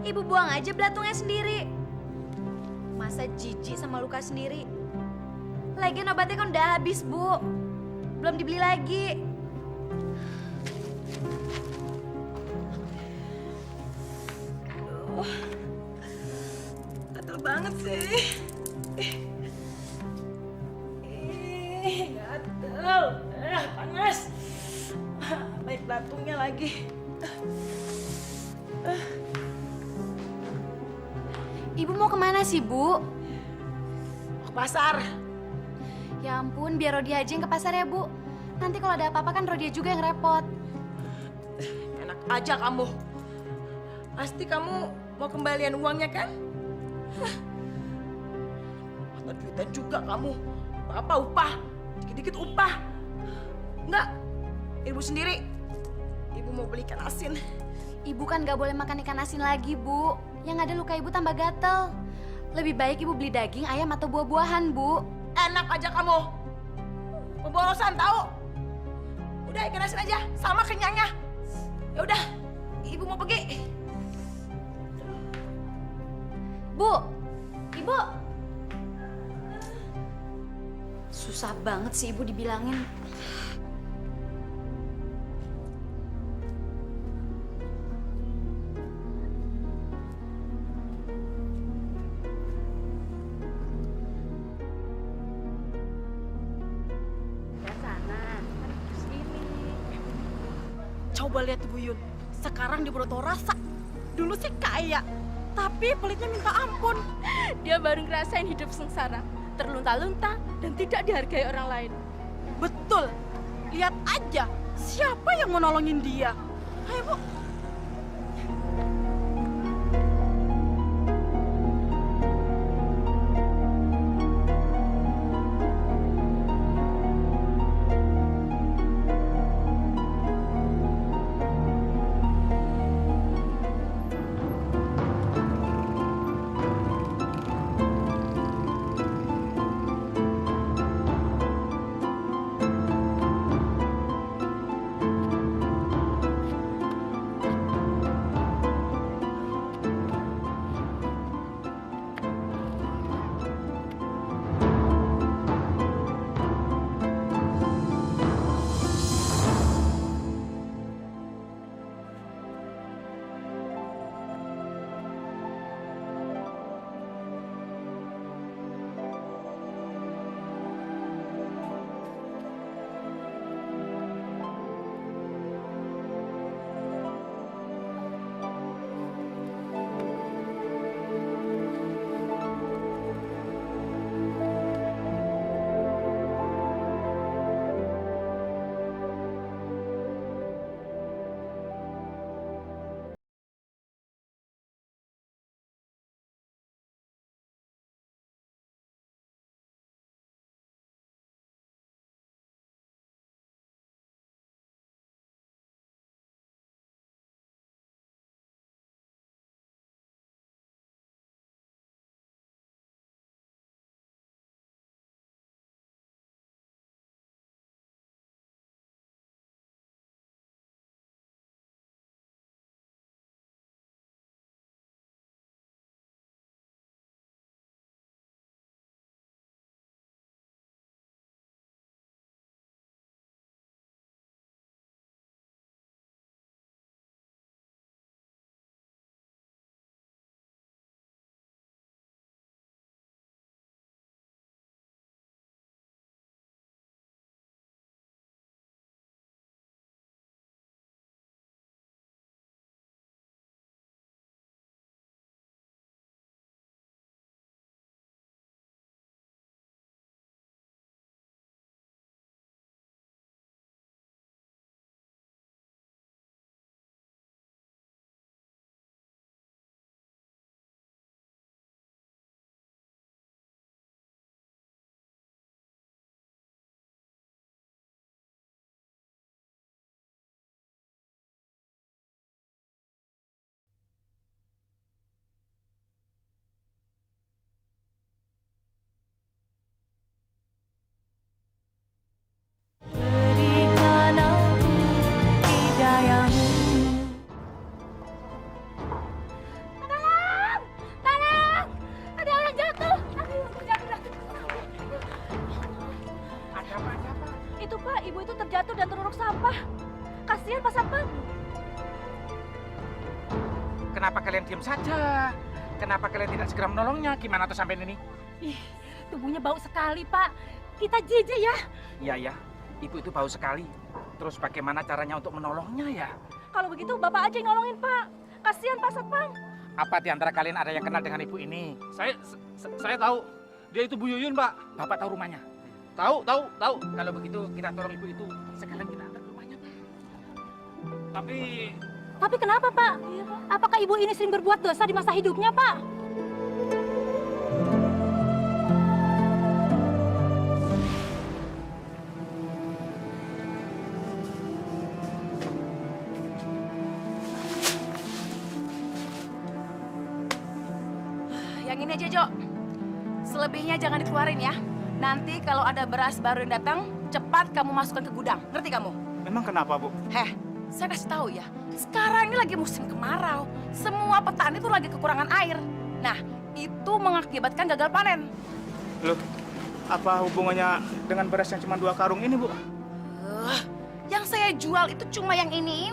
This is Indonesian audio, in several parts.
Ibu buang aja belatungnya sendiri. Masa jijik sama luka sendiri? Lagian obatnya kan udah habis, Bu. Belum dibeli lagi. Aduh, gatel banget sih. Gatel. Panas. Baik belatungnya lagi. Ibu mau kemana sih, Bu? Ke pasar. Ya ampun, biar Rodia aja yang ke pasar ya, Bu. Nanti kalau ada apa-apa kan Rodia juga yang repot. Enak aja kamu. Pasti kamu mau kembalian uangnya kan? Mata duitan juga kamu. Apa upah? Dikit-dikit upah. Enggak. Ibu sendiri. Ibu mau beli ikan asin. Ibu kan gak boleh makan ikan asin lagi, Bu. Yang ada luka ibu tambah gatel. Lebih baik ibu beli daging, ayam, atau buah-buahan, Bu. Enak aja kamu. Pemborosan tahu? Udah ikan asin aja, sama kenyangnya. Ya udah, ibu mau pergi. Bu, Ibu. Susah banget sih ibu dibilangin. Coba lihat Ibu Yun, sekarang di Broto rasa. Dulu sih kaya, tapi pelitnya minta ampun. Dia baru ngerasain hidup sengsara, terlunta-lunta dan tidak dihargai orang lain. Betul, lihat aja siapa yang mau nolongin dia. Ayo Bu. kenapa kalian diam saja? Kenapa kalian tidak segera menolongnya? Gimana tuh sampai ini? Ih, tubuhnya bau sekali, Pak. Kita jijik ya. Iya ya, ibu itu bau sekali. Terus bagaimana caranya untuk menolongnya ya? Kalau begitu Bapak aja yang nolongin, Pak. Kasihan Pak Sapang. Apa di antara kalian ada yang kenal dengan ibu ini? Saya tahu. Dia itu Bu Yuyun, Pak. Bapak tahu rumahnya? Tahu. Kalau begitu kita tolong ibu itu. Sekalian kita antar ke rumahnya. Tapi Tapi kenapa, Pak? Apakah ibu ini sering berbuat dosa di masa hidupnya, Pak? Yang ini aja, Jo. Selebihnya jangan dikeluarin ya. Nanti kalau ada beras baru yang datang, cepat kamu masukkan ke gudang. Ngerti kamu? memang kenapa, Bu? Heh, saya kasih tahu ya. Sekarang ini lagi musim kemarau. Semua petani tuh lagi kekurangan air. Nah, itu mengakibatkan gagal panen. Loh, apa hubungannya dengan beras yang cuma 2 karung ini, Bu? Yang saya jual itu cuma yang ini.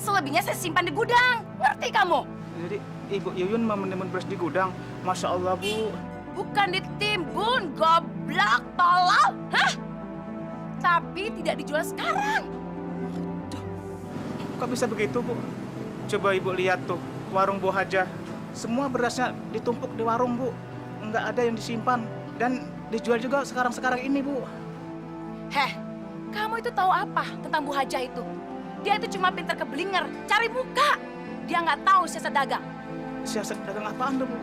Selebihnya saya simpan di gudang. Ngerti kamu? Jadi Ibu Yuyun mau menimbun beras di gudang. Masya Allah, Bu. Bukan ditimbun, goblok, tolol. Hah? Tapi tidak dijual sekarang. Kok bisa begitu, Bu? Coba Ibu lihat tuh, warung Bu Haja. Semua berasnya ditumpuk di warung, Bu. Nggak ada yang disimpan. Dan dijual juga sekarang-sekarang ini, Bu. Heh, kamu itu tahu apa tentang Bu Haja itu? Dia itu cuma pintar keblinger, cari muka. Dia nggak tahu siasat dagang. Siasat dagang apaan tuh, Bu?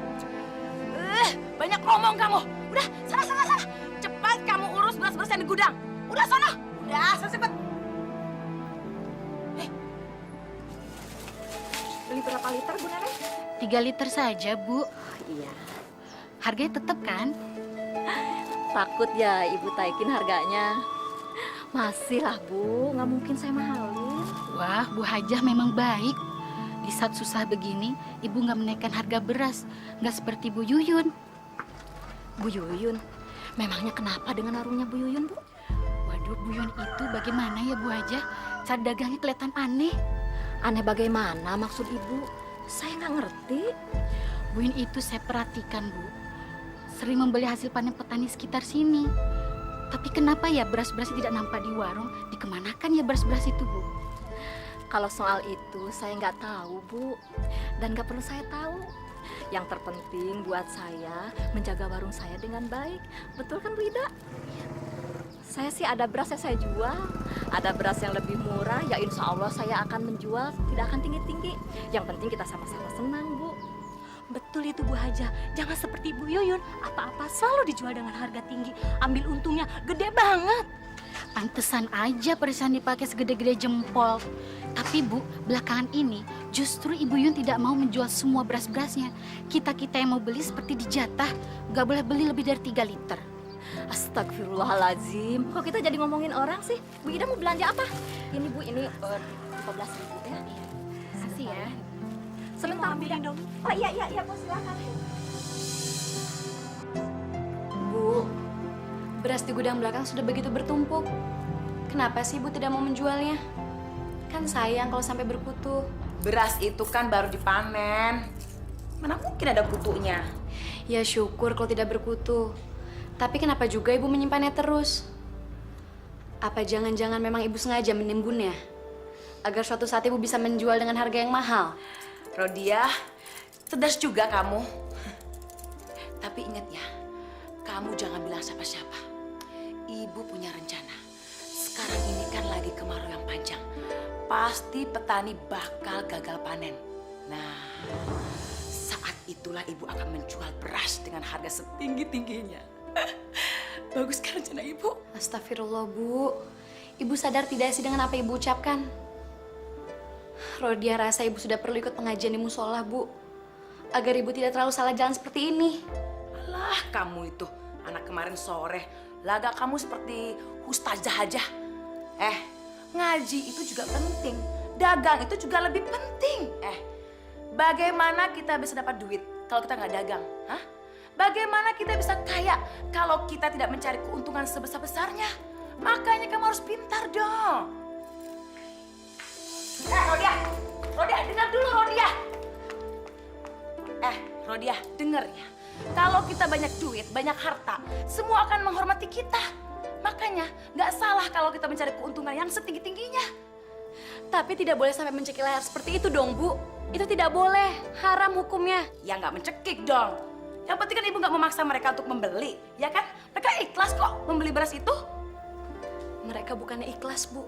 Banyak ngomong kamu. Udah, sana. Cepat kamu urus beras-beras yang di gudang. Udah, sana. Udah, cepet. Beli berapa liter, Bu Nenek? 3 liter saja, Bu. Iya, Harganya tetap kan? takut ya Ibu taikin harganya. Masih lah Bu, nggak mungkin saya mahalin. Wah, Bu Hajah memang baik. Di saat susah begini, Ibu nggak menaikkan harga beras. Nggak seperti Bu Yuyun. Bu Yuyun, memangnya kenapa dengan warungnya Bu Yuyun, Bu? Waduh, Bu Yuyun itu bagaimana ya Bu Hajah? Cara dagangnya kelihatan aneh. Aneh bagaimana maksud Ibu? Saya nggak ngerti. Bu Yuyun itu saya perhatikan, Bu. Sering membeli hasil panen petani sekitar sini. Tapi kenapa ya beras-beras tidak nampak di warung? Dikemanakan ya beras-beras itu, Bu? Kalau soal itu saya nggak tahu, Bu. Dan nggak perlu saya tahu. Yang terpenting buat saya menjaga warung saya dengan baik. Betul kan Bu Ida? Saya sih ada beras yang saya jual. Ada beras yang lebih murah, ya insya Allah saya akan menjual. Tidak akan tinggi-tinggi. Yang penting kita sama-sama senang, Bu. Betul itu Bu Haja. Jangan seperti Bu Yuyun. Apa-apa selalu dijual dengan harga tinggi. Ambil untungnya gede banget. Pantesan aja perisan dipakai segede-gede jempol. Tapi Bu, belakangan ini justru Ibu Yun tidak mau menjual semua beras-berasnya. Kita-kita yang mau beli seperti dijatah. Gak boleh beli lebih dari 3 liter. Astagfirullahaladzim. Kok kita jadi ngomongin orang sih? Bu Ida mau belanja apa? Ini Bu, ini 15.000 ya. Kasih ya. Sebentar Bu Ida. Oh iya Bu, silakan. Bu, beras di gudang belakang sudah begitu bertumpuk. Kenapa sih Ibu tidak mau menjualnya? Kan sayang kalau sampai berkutu. Beras itu kan baru dipanen. Mana mungkin ada kutunya? Ya syukur kalau tidak berkutu. Tapi kenapa juga Ibu menyimpannya terus? Apa jangan-jangan memang Ibu sengaja menimbunnya? Agar suatu saat Ibu bisa menjual dengan harga yang mahal? Rodiah, cerdas juga kamu. Tapi ingat ya, kamu jangan bilang siapa-siapa. Ibu punya rencana. Sekarang ini kan lagi kemarau yang panjang. Pasti petani bakal gagal panen. Nah, saat itulah ibu akan menjual beras dengan harga setinggi-tingginya. Bagus kan rencana ibu? Astagfirullah Bu. Ibu sadar tidak sih dengan apa Ibu ucapkan? Rodia rasa Ibu sudah perlu ikut pengajian di musola, Bu. Agar Ibu tidak terlalu salah jalan seperti ini. Alah, kamu itu anak kemarin sore lagak kamu seperti ustazah aja. Ngaji itu juga penting. Dagang itu juga lebih penting. Bagaimana kita bisa dapat duit kalau kita nggak dagang? Hah? Bagaimana kita bisa kaya kalau kita tidak mencari keuntungan sebesar-besarnya? Makanya kamu harus pintar dong. Rodia, dengar dulu Rodia. Rodia, denger ya. Kalau kita banyak duit, banyak harta, semua akan menghormati kita. Makanya nggak salah kalau kita mencari keuntungan yang setinggi-tingginya. Tapi tidak boleh sampai mencekik leher seperti itu dong, Bu. Itu tidak boleh, haram hukumnya. Ya nggak mencekik dong. Yang penting kan ibu nggak memaksa mereka untuk membeli, ya kan? Mereka ikhlas kok membeli beras itu. Mereka bukannya ikhlas, Bu.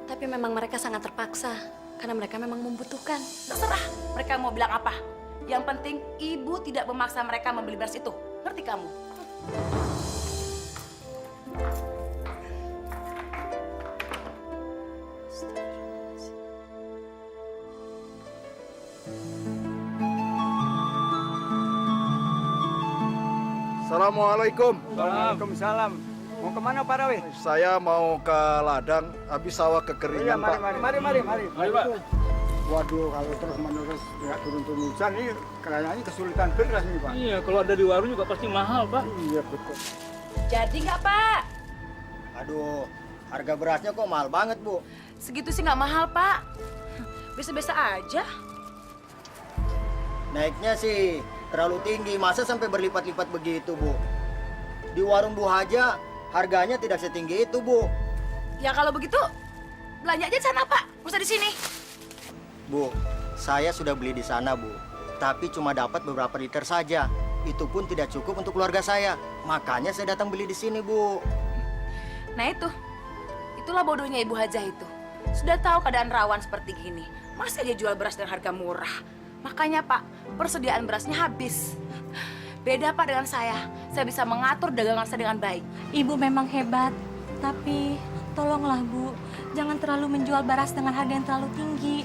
Tapi memang mereka sangat terpaksa. Karena mereka memang membutuhkan. Terserah mereka mau bilang apa. Yang penting ibu tidak memaksa mereka membeli beras itu. Ngerti kamu? Assalamualaikum. Waalaikumsalam. Mau kemana Pak Rawi? Saya mau ke ladang, habis sawah kekeringan, Pak. Mari, Pak. Waduh, kalau terus-menerus nggak turun-turun hujan ini kayaknya kesulitan beras nih, Pak. Iya, kalau ada di warung juga pasti mahal, Pak. Iya, betul. Jadi nggak Pak? Aduh, harga berasnya kok mahal banget, Bu. Segitu sih nggak mahal Pak. Biasa-biasa aja. Naiknya sih terlalu tinggi, masa sampai berlipat-lipat begitu, Bu? Di warung Bu Haja harganya tidak setinggi itu, Bu. Ya kalau begitu belanja aja di sana Pak, nggak usah di sini. Bu, saya sudah beli di sana, Bu. Tapi cuma dapat beberapa liter saja. Itu pun tidak cukup untuk keluarga saya. Makanya saya datang beli di sini, Bu. Nah itulah bodohnya Ibu Hajah itu. Sudah tahu keadaan rawan seperti gini, masih aja jual beras dengan harga murah. Makanya Pak, persediaan berasnya habis. Beda Pak dengan saya bisa mengatur dagangan saya dengan baik. Ibu memang hebat, tapi tolonglah Bu, jangan terlalu menjual beras dengan harga yang terlalu tinggi.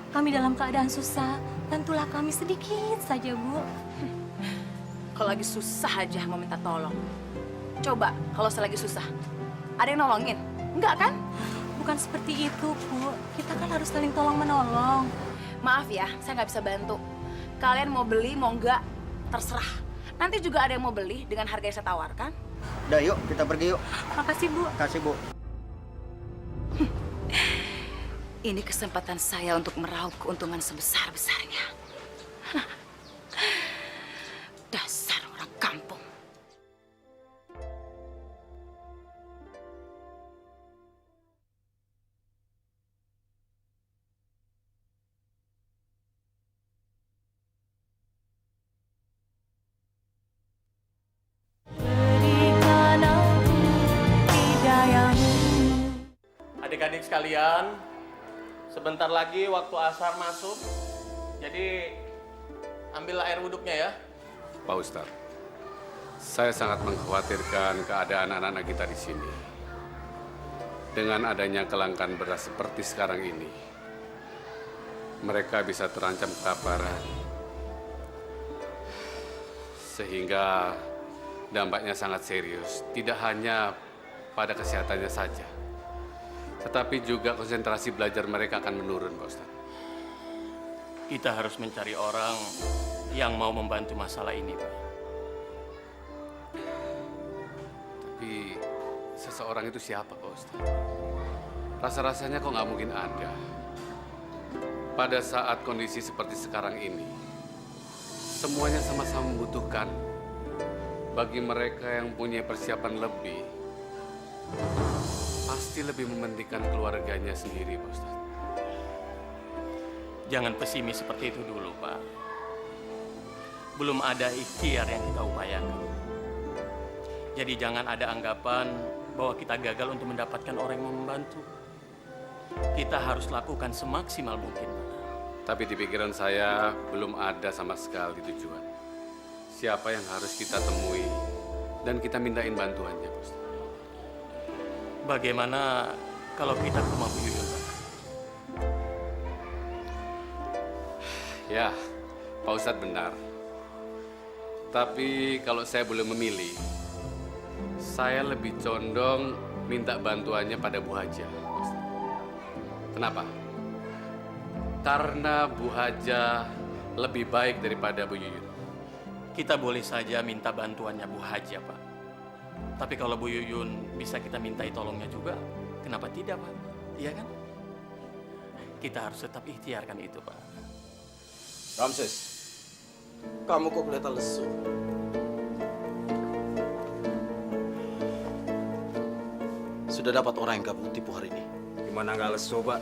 Kami dalam keadaan susah, bantulah kami sedikit saja, Bu. Kalau lagi susah aja mau minta tolong. Coba kalau saya lagi susah, ada yang nolongin? Enggak kan? Bukan seperti itu, Bu. Kita kan harus saling tolong-menolong. Maaf ya, saya nggak bisa bantu. Kalian mau beli, mau enggak, terserah. Nanti juga ada yang mau beli dengan harga yang saya tawarkan. Udah, yuk kita pergi yuk. Makasih, Bu. Kasih, Bu. Ini kesempatan saya untuk meraup keuntungan sebesar-besarnya. Dasar orang kampung. Adik-adik sekalian, sebentar lagi waktu asar masuk. Jadi ambil air wuduknya ya. Pak Ustadz, saya sangat mengkhawatirkan keadaan anak-anak kita di sini. Dengan adanya kelangkaan beras seperti sekarang ini, mereka bisa terancam kelaparan. Sehingga dampaknya sangat serius, tidak hanya pada kesehatannya saja, tetapi juga konsentrasi belajar mereka akan menurun, Pak Ustadz. Kita harus mencari orang yang mau membantu masalah ini, Pak. Tapi seseorang itu siapa, Pak Ustadz? Rasa-rasanya kok nggak mungkin ada. Pada saat kondisi seperti sekarang ini, semuanya sama-sama membutuhkan. Bagi mereka yang punya persiapan lebih, pasti lebih mementingkan keluarganya sendiri, Pak Ustadz. Jangan pesimis seperti itu dulu, Pak. Belum ada ikhtiar yang kita upayakan. Jadi jangan ada anggapan bahwa kita gagal untuk mendapatkan orang yang mau membantu. Kita harus lakukan semaksimal mungkin, Pak. Tapi di pikiran saya belum ada sama sekali tujuan. Siapa yang harus kita temui dan kita mintain bantuannya, Pak Ustadz. Bagaimana kalau kita ke rumah Bu Yuyun, Pak? Ya, Pak Ustadz benar. Tapi kalau saya boleh memilih, saya lebih condong minta bantuannya pada Bu Haja, Pak Ustadz. Kenapa? Karena Bu Haja lebih baik daripada Bu Yuyun. Kita boleh saja minta bantuannya Bu Haja, Pak. Tapi kalau Bu Yuyun bisa kita mintai tolongnya juga, kenapa tidak, Pak? Iya kan? Kita harus tetap ikhtiarkan itu, Pak. Ramses, Kamu kok kelihatan lesu? Sudah dapat orang yang kamu tipu hari ini? Gimana nggak lesu, Pak?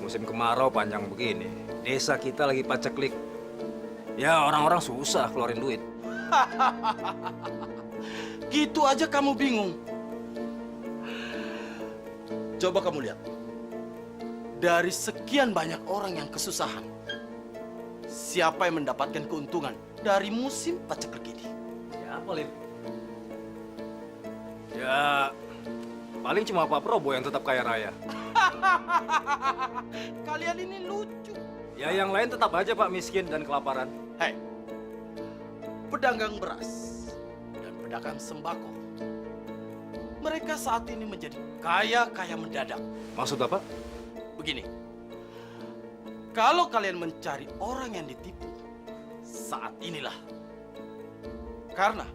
Musim kemarau panjang begini. Desa kita lagi paceklik. Ya, orang-orang susah keluarin duit. Gitu aja kamu bingung. Coba kamu lihat. Dari sekian banyak orang yang kesusahan, siapa yang mendapatkan keuntungan dari musim paceklik ini? Ya, paling. Ya, paling cuma Pak Prabowo yang tetap kaya raya. Kalian ini lucu. Ya, yang lain tetap aja Pak miskin dan kelaparan. Hei, pedagang beras dan pedagang sembako, mereka saat ini menjadi kaya-kaya mendadak. Maksud Bapak? Begini, kalau kalian mencari orang yang ditipu, saat inilah. Karena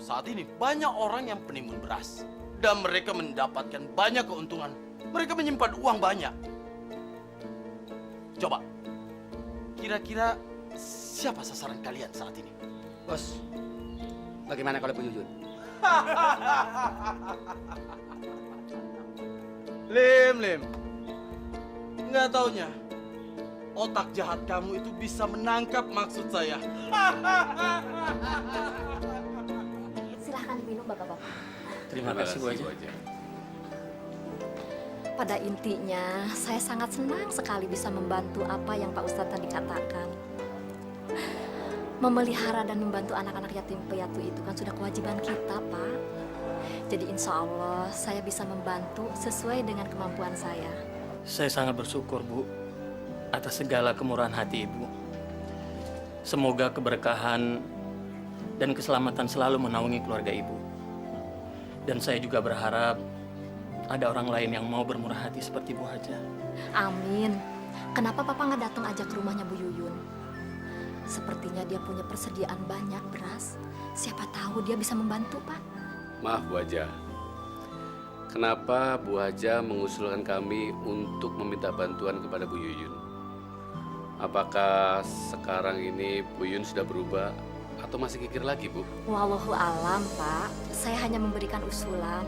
saat ini banyak orang yang penimbun beras dan mereka mendapatkan banyak keuntungan. Mereka menyimpan uang banyak. Coba, kira-kira siapa sasaran kalian saat ini? Bos, bagaimana kalau Bu Yuyun? Lim. Nggak taunya, otak jahat kamu itu bisa menangkap maksud saya. Silahkan diminum bapak-bapak. Terima kasih Bu Haja. Pada intinya, saya sangat senang sekali bisa membantu apa yang Pak Ustadz tadi katakan. Memelihara dan membantu anak-anak yatim piatu itu kan sudah kewajiban kita, Pak. Jadi insya Allah saya bisa membantu sesuai dengan kemampuan saya. Saya sangat bersyukur, Bu, atas segala kemurahan hati Ibu. Semoga keberkahan dan keselamatan selalu menaungi keluarga Ibu. Dan saya juga berharap ada orang lain yang mau bermurah hati seperti Bu Haja. Amin. Kenapa Papa nggak datang aja ke rumahnya Bu Yuyun? Sepertinya dia punya persediaan banyak beras. Siapa tahu dia bisa membantu, Pak. Maaf Bu Haja. Kenapa Bu Haja mengusulkan kami untuk meminta bantuan kepada Bu Yuyun? Apakah sekarang ini Bu Yuyun sudah berubah atau masih kikir lagi, Bu? Wallahu alam, Pak. Saya hanya memberikan usulan.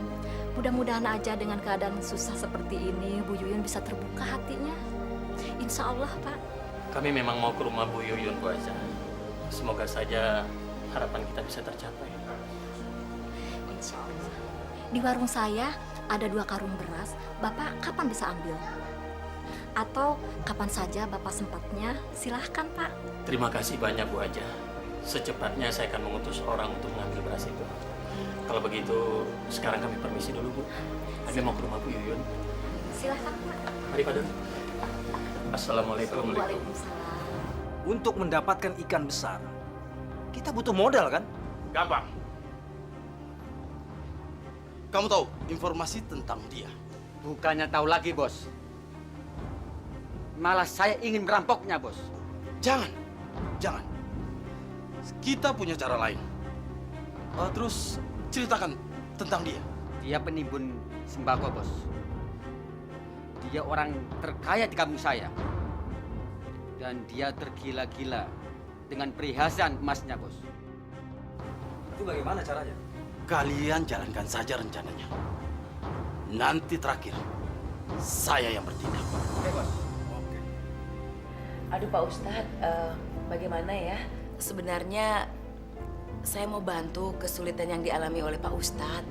Mudah-mudahan aja dengan keadaan susah seperti ini, Bu Yuyun bisa terbuka hatinya. Insya Allah, Pak. Kami memang mau ke rumah Bu Yuyun, Bu Haja. Semoga saja harapan kita bisa tercapai. Insya Allah. Di warung saya ada 2 karung beras. Bapak kapan bisa ambil? Atau kapan saja Bapak sempatnya, silahkan, Pak. Terima kasih banyak Bu Haja. Secepatnya saya akan mengutus orang untuk mengambil beras itu. Kalau begitu, sekarang kami permisi dulu, Bu. Kami mau ke rumah Bu Yuyun. Silahkan, Pak. Mari, Pak Don. Assalamualaikum. Waalaikumsalam. Untuk mendapatkan ikan besar, kita butuh modal kan? Gampang. Kamu tahu informasi tentang dia? Bukannya tahu lagi, Bos. Malah saya ingin merampoknya, Bos. Jangan. Kita punya cara lain. Terus ceritakan tentang dia. Dia penimbun sembako, Bos. Dia orang terkaya di kampung saya. Dan dia tergila-gila dengan perhiasan emasnya, Bos. Itu bagaimana caranya? Kalian jalankan saja rencananya. Nanti terakhir, saya yang bertindak. Oke, Bos. Aduh Pak Ustadz, bagaimana ya? Sebenarnya saya mau bantu kesulitan yang dialami oleh Pak Ustadz.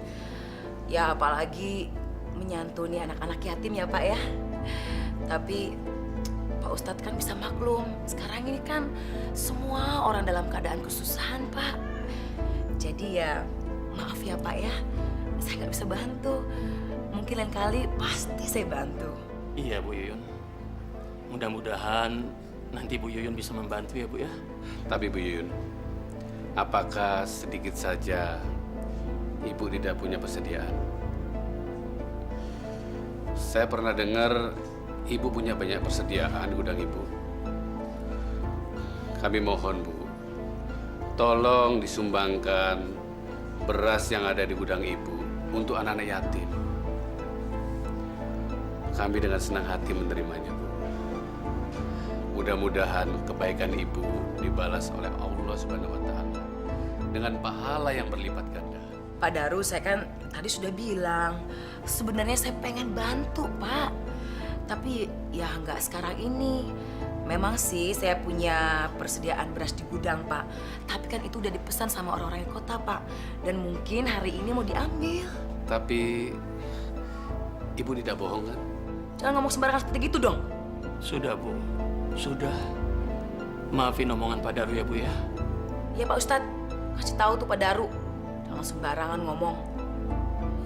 Ya apalagi menyantuni anak-anak yatim ya Pak ya. Tapi Pak Ustadz kan bisa maklum, sekarang ini kan semua orang dalam keadaan kesusahan Pak. Jadi ya maaf ya Pak ya, saya nggak bisa bantu. Mungkin lain kali pasti saya bantu. Iya Bu Yuyun. Mudah-mudahan nanti Bu Yuyun bisa membantu ya Bu ya. Tapi Bu Yuyun, apakah sedikit saja Ibu tidak punya persediaan? Saya pernah dengar Ibu punya banyak persediaan di gudang Ibu. Kami mohon Bu, tolong disumbangkan beras yang ada di gudang Ibu untuk anak-anak yatim. Kami dengan senang hati menerimanya, Bu. mudah-mudahan kebaikan ibu dibalas oleh Allah Subhanahu wa taala dengan pahala yang berlipat ganda. Pak Daru, saya kan tadi sudah bilang, sebenarnya saya pengen bantu, Pak. Tapi ya nggak sekarang ini. Memang sih saya punya persediaan beras di gudang, Pak. Tapi kan itu udah dipesan sama orang-orang di kota, Pak. Dan mungkin hari ini mau diambil. Tapi ibu tidak bohong kan? Jangan ngomong sembarangan seperti gitu dong. Sudah, Bu. Sudah. Maafin omongan Pak Daru ya, Bu ya. Ya Pak Ustadz, kasih tahu tuh Pak Daru. Jangan sembarangan ngomong.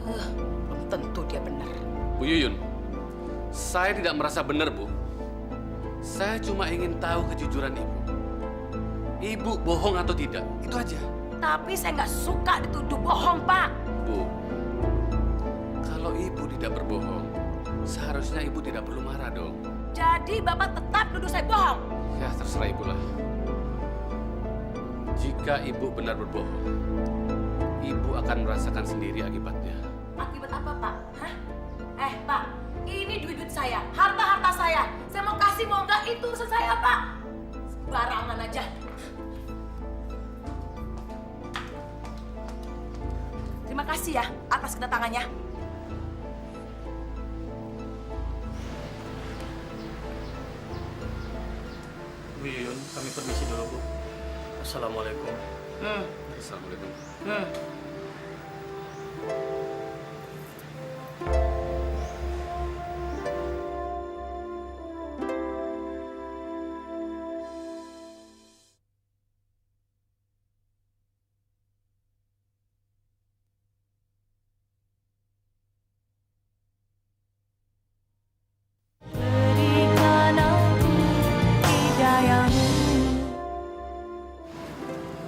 Belum tentu dia benar. Bu Yuyun, saya tidak merasa benar, Bu. Saya cuma ingin tahu kejujuran ibu. Ibu bohong atau tidak, itu aja. Tapi saya nggak suka dituduh bohong, Pak. Bu, kalau ibu tidak berbohong, seharusnya ibu tidak perlu marah dong. Jadi Bapak tetap nuduh saya bohong? Ya, terserah ibu lah. Jika ibu benar berbohong, ibu akan merasakan sendiri akibatnya. Akibat apa, Pak? Hah? Pak, ini duit-duit saya, harta-harta saya. Saya mau kasih, mau enggak, itu urusan saya, Pak. Barangan aja. Terima kasih ya atas kedatangannya. Bu Yuyun, kami permisi dulu, Bu. Assalamualaikum. Assalamualaikum.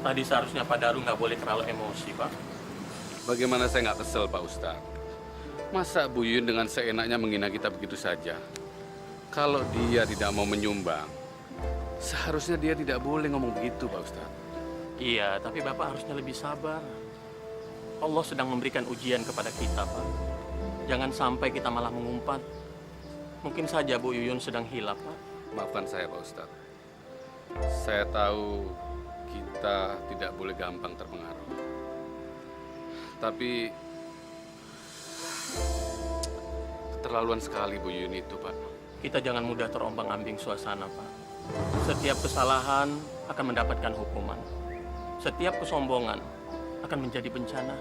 Tadi seharusnya Pak Daru nggak boleh terlalu emosi, Pak. Bagaimana saya nggak kesel, Pak Ustadz? Masa Bu Yuyun dengan seenaknya menghina kita begitu saja? Kalau dia tidak mau menyumbang, seharusnya dia tidak boleh ngomong begitu, Pak Ustadz. Iya, tapi Bapak harusnya lebih sabar. Allah sedang memberikan ujian kepada kita, Pak. Jangan sampai kita malah mengumpat. Mungkin saja Bu Yuyun sedang hilap, Pak. Maafkan saya, Pak Ustadz. Saya tahu kita tidak boleh gampang terpengaruh. Tapi keterlaluan sekali Bu Yuyun itu, Pak. Kita jangan mudah terombang-ambing suasana, Pak. Setiap kesalahan akan mendapatkan hukuman. Setiap kesombongan akan menjadi bencana.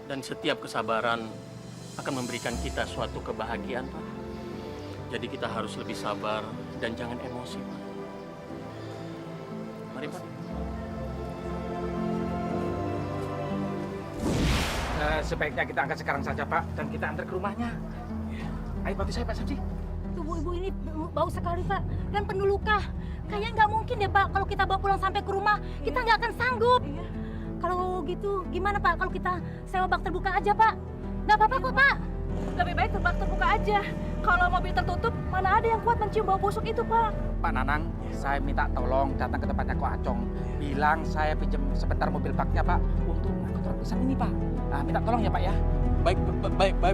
Dan setiap kesabaran akan memberikan kita suatu kebahagiaan, Pak. Jadi kita harus lebih sabar dan jangan emosi, Pak. Mari, Pak. Sebaiknya kita angkat sekarang saja, Pak, dan kita antar ke rumahnya. Ayo bantu saya, Pak Samsi. Tubuh ibu ini bau sekali, Pak, dan penuh luka. Kayaknya nggak mungkin deh, Pak, kalau kita bawa pulang sampai ke rumah, kita nggak akan sanggup. Kalau gitu, gimana, Pak, kalau kita sewa bak terbuka aja, Pak? Nggak apa-apa kok, Pak. Lebih baik bak terbuka aja. Kalau mobil tertutup, mana ada yang kuat mencium bau busuk itu, Pak? Pak Nanang, saya minta tolong datang ke tempatnya Ko Acong. Bilang saya pinjam sebentar mobil baknya, Pak, untuk ngangkut truk pisang ini, Pak. Nah, minta tolong ya, Pak ya. Baik,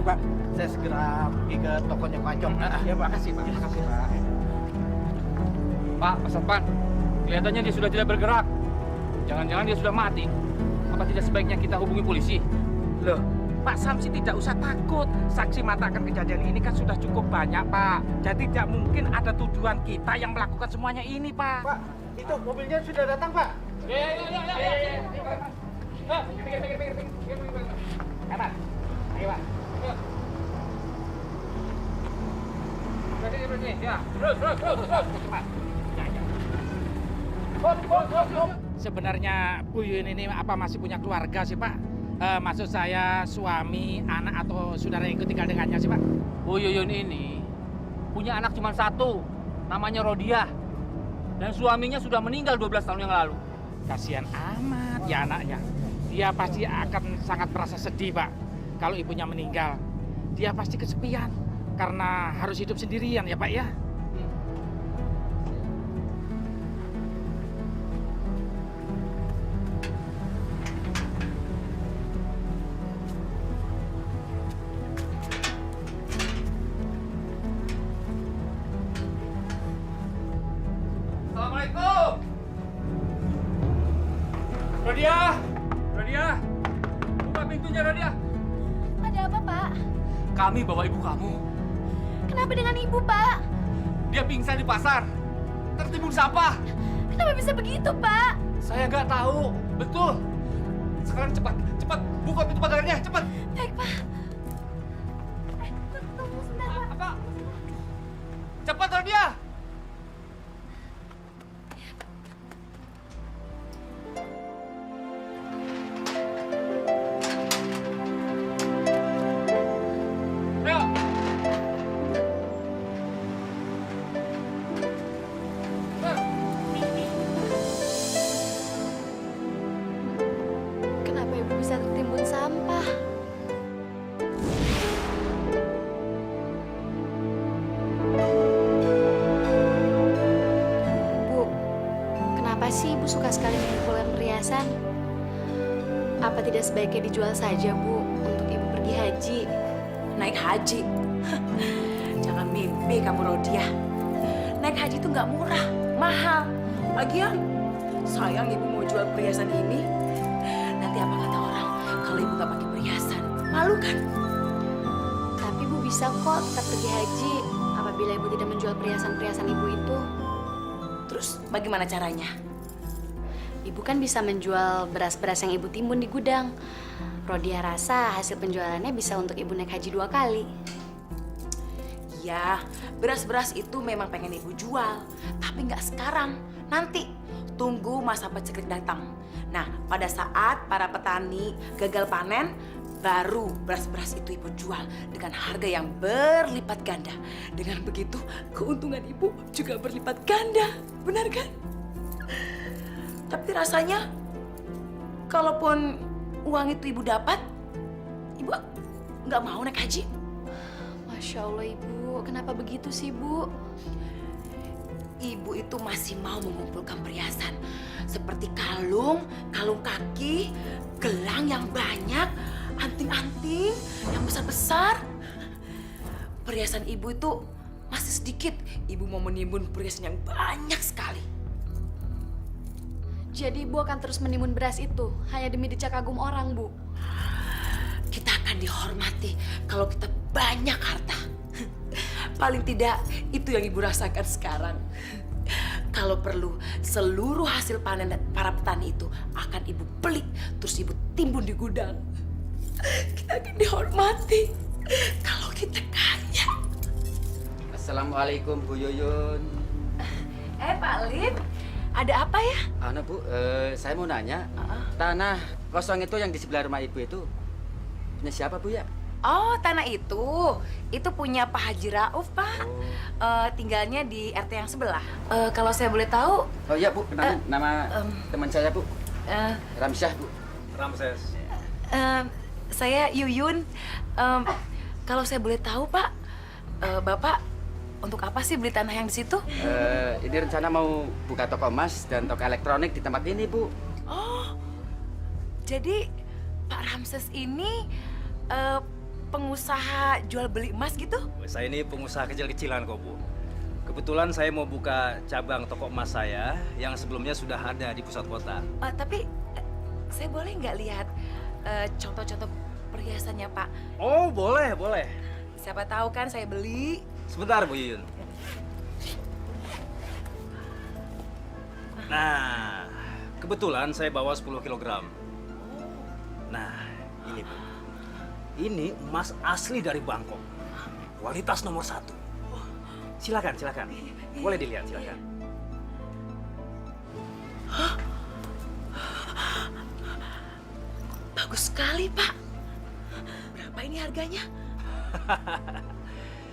Pak. Saya segera pergi ke tokonya Ko Acong. Ya, Pak, makasih, Pak. Makasih, Pak. Pak, Pak Satpan, kelihatannya dia sudah tidak bergerak. Jangan-jangan dia sudah mati. Apa tidak sebaiknya kita hubungi polisi? Loh, Pak Samsi tidak usah takut. Saksi mata akan kejadian ini kan sudah cukup banyak, Pak. Jadi tidak mungkin ada tuduhan kita yang melakukan semuanya ini, Pak. Pak, itu mobilnya sudah datang, Pak. Kanan. Ayo, Pak. Berhenti. Ya, terus. Cepat. Sebenarnya Bu Yuyun ini apa masih punya keluarga sih, Pak? Maksud saya suami, anak atau saudara yang ikut tinggal dengannya sih, Pak? Bu Yuyun ini punya anak cuma satu, namanya Rodiah. Dan suaminya sudah meninggal 12 tahun yang lalu. Kasihan amat ya anaknya. Dia pasti akan sangat merasa sedih, Pak. Kalau ibunya meninggal, dia pasti kesepian karena harus hidup sendirian ya, Pak ya. Rodia! Rodia! Buka pintunya, Rodia! Ada apa, Pak? Kami bawa ibu kamu. Kenapa dengan ibu, Pak? Dia pingsan di pasar. Tertimbun sampah. Kenapa bisa begitu, Pak? Saya nggak tahu. Betul. Sekarang cepat, cepat. Buka pintu pagarnya, cepat. Baik, Pak. Tunggu sebentar, Pak. Apa? Cepat, Rodia! Kenapa ibu bisa tertimbun sampah? Bu, kenapa sih ibu suka sekali mengumpulkan perhiasan? Apa tidak sebaiknya dijual saja, Bu, untuk ibu pergi haji? Naik haji? Jangan mimpi kamu, Rodia. Naik haji itu nggak murah, mahal. Lagian, sayang ibu mau jual perhiasan ini. Nanti apa kata orang kalau ibu nggak pakai perhiasan? Malu kan? Tapi ibu bisa kok tetap pergi haji apabila ibu tidak menjual perhiasan-perhiasan ibu itu. Terus bagaimana caranya? Ibu kan bisa menjual beras-beras yang ibu timbun di gudang. Rodia rasa hasil penjualannya bisa untuk ibu naik haji 2 kali. Ya, beras-beras itu memang pengen ibu jual. Tapi nggak sekarang, nanti. Tunggu masa paceklik datang. Nah, pada saat para petani gagal panen, baru beras-beras itu ibu jual dengan harga yang berlipat ganda. Dengan begitu, keuntungan ibu juga berlipat ganda. Benar kan? Tapi rasanya, kalaupun uang itu ibu dapat, ibu nggak mau naik haji. Masya Allah, Ibu. Kenapa begitu sih, Bu? Ibu itu masih mau mengumpulkan perhiasan seperti kalung, kalung kaki, gelang yang banyak, anting-anting yang besar-besar. Perhiasan ibu itu masih sedikit. Ibu mau menimbun perhiasan yang banyak sekali. Jadi Ibu akan terus menimbun beras itu hanya demi dicak kagum orang, Bu? Kita akan dihormati kalau kita banyak harta. Paling tidak itu yang ibu rasakan sekarang. Kalau perlu, seluruh hasil panen para petani itu akan ibu beli, terus ibu timbun di gudang. Kita akan dihormati kalau kita kaya. Assalamualaikum Bu Yuyun. Pak Lin, ada apa ya? Bu, saya mau nanya, tanah kosong itu yang di sebelah rumah ibu itu punya siapa Bu ya? Oh, tanah itu punya Pak Haji Rauf, Pak. Tinggalnya di RT yang sebelah. Kalau saya boleh tahu? Oh iya Bu, kenalin nama teman saya Bu. Ramsyah Bu. Ramses. Saya Yuyun. Kalau saya boleh tahu, Pak, Bapak untuk apa sih beli tanah yang di situ? Ini rencana mau buka toko emas dan toko elektronik di tempat ini Bu. Oh, jadi Pak Ramses ini pengusaha jual beli emas gitu? Saya ini pengusaha kecil-kecilan kok, Bu. Kebetulan saya mau buka cabang toko emas saya yang sebelumnya sudah ada di pusat kota. Tapi saya boleh nggak lihat contoh-contoh perhiasannya, Pak? Oh, boleh, boleh. Siapa tahu kan saya beli. Sebentar, Bu Yuyun. Nah, kebetulan saya bawa 10 kilogram. Nah, ini Bu. Ini emas asli dari Bangkok. Kualitas nomor 1. Silakan, silakan. Boleh dilihat, silakan. Bagus sekali, Pak. Berapa ini harganya?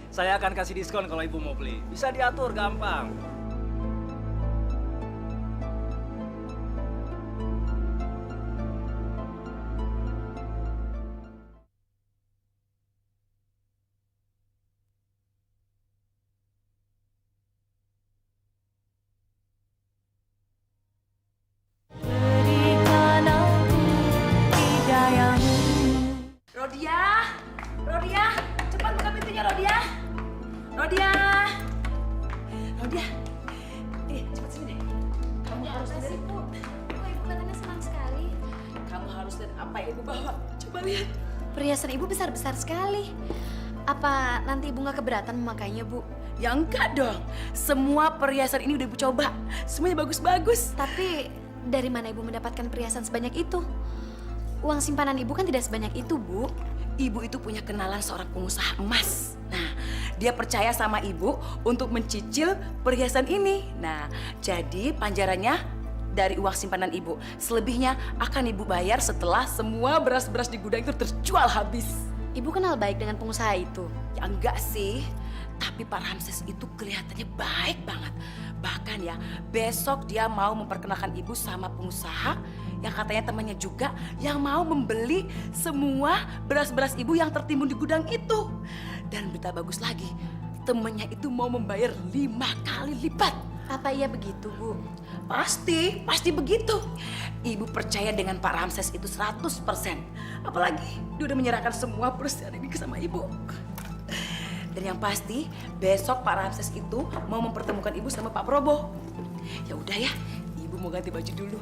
Saya akan kasih diskon kalau Ibu mau beli. Bisa diatur gampang. Rodia, Rodia, cepat buka pintunya, Rodia. Rodia, Rodia, cepat sini deh. Kamu harus dari Bu. kelihatannya senang sekali. Kamu harus lihat apa yang Ibu bawa. Coba lihat. Perhiasan Ibu besar-besar sekali. Apa nanti Ibu nggak keberatan memakainya, Bu? Ya enggak dong. Semua perhiasan ini udah Ibu coba. Semuanya bagus-bagus. Tapi dari mana Ibu mendapatkan perhiasan sebanyak itu? Uang simpanan Ibu kan tidak sebanyak itu, Bu. Ibu itu punya kenalan seorang pengusaha emas. Nah, dia percaya sama Ibu untuk mencicil perhiasan ini. Nah, jadi panjarannya dari uang simpanan Ibu. Selebihnya akan Ibu bayar setelah semua beras-beras di gudang itu terjual habis. Ibu kenal baik dengan pengusaha itu? Ya enggak sih. Tapi Pak Ramses itu kelihatannya baik banget. Bahkan ya, besok dia mau memperkenalkan Ibu sama pengusaha yang katanya temannya juga yang mau membeli semua beras-beras Ibu yang tertimbun di gudang itu. Dan berita bagus lagi, temannya itu mau membayar 5 kali lipat. Apa iya begitu, Bu? Pasti begitu. Ibu percaya dengan Pak Ramses itu 100%. Apalagi dia udah menyerahkan semua perusahaan ini ke sama Ibu. Dan yang pasti besok Pak Ramses itu mau mempertemukan Ibu sama Pak Probo. Ya udah ya, Ibu mau ganti baju dulu.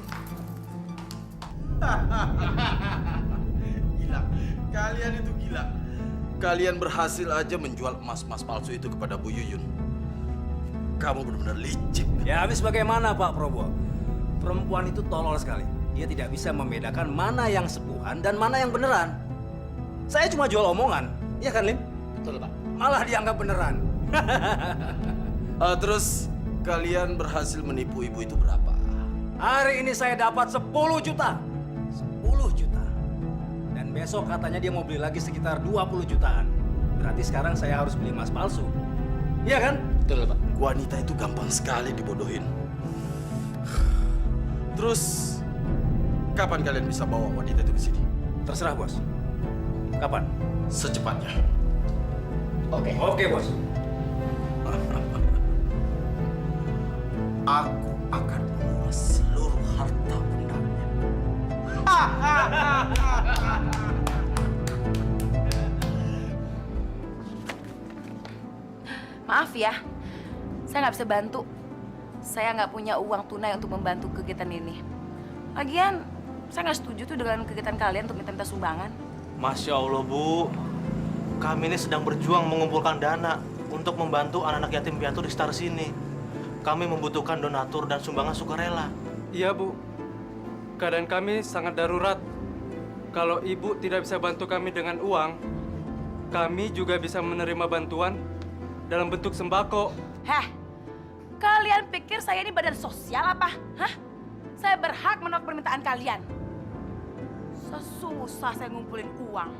Gila, kalian itu gila. Kalian berhasil aja menjual emas-emas palsu itu kepada Bu Yuyun. Kamu benar-benar licik. Ya habis bagaimana Pak Probo? Perempuan itu tolol sekali. Dia tidak bisa membedakan mana yang sepuhan dan mana yang beneran. Saya cuma jual omongan, ya kan Lim? Betul Pak. Malah dianggap beneran. Terus kalian berhasil menipu ibu itu berapa? Hari ini saya dapat 10 juta. 10 juta. Dan besok katanya dia mau beli lagi sekitar 20 jutaan. Berarti sekarang saya harus beli emas palsu. Iya kan? Betul Pak. Wanita itu gampang sekali dibodohin. Terus kapan kalian bisa bawa wanita itu ke sini? Terserah bos. Kapan? Secepatnya. Oke. Oke bos. Aku akan menguras seluruh harta bundanya. Maaf ya, saya nggak bisa bantu. Saya nggak punya uang tunai untuk membantu kegiatan ini. Lagian, saya nggak setuju tuh dengan kegiatan kalian untuk minta sumbangan. Masya Allah, Bu. Kami ini sedang berjuang mengumpulkan dana untuk membantu anak-anak yatim piatu di sekitar sini. Kami membutuhkan donatur dan sumbangan sukarela. Iya, Bu. Keadaan kami sangat darurat. Kalau Ibu tidak bisa bantu kami dengan uang, kami juga bisa menerima bantuan dalam bentuk sembako. Heh, kalian pikir saya ini badan sosial apa? Hah? Saya berhak menolak permintaan kalian. Sesusah saya ngumpulin uang.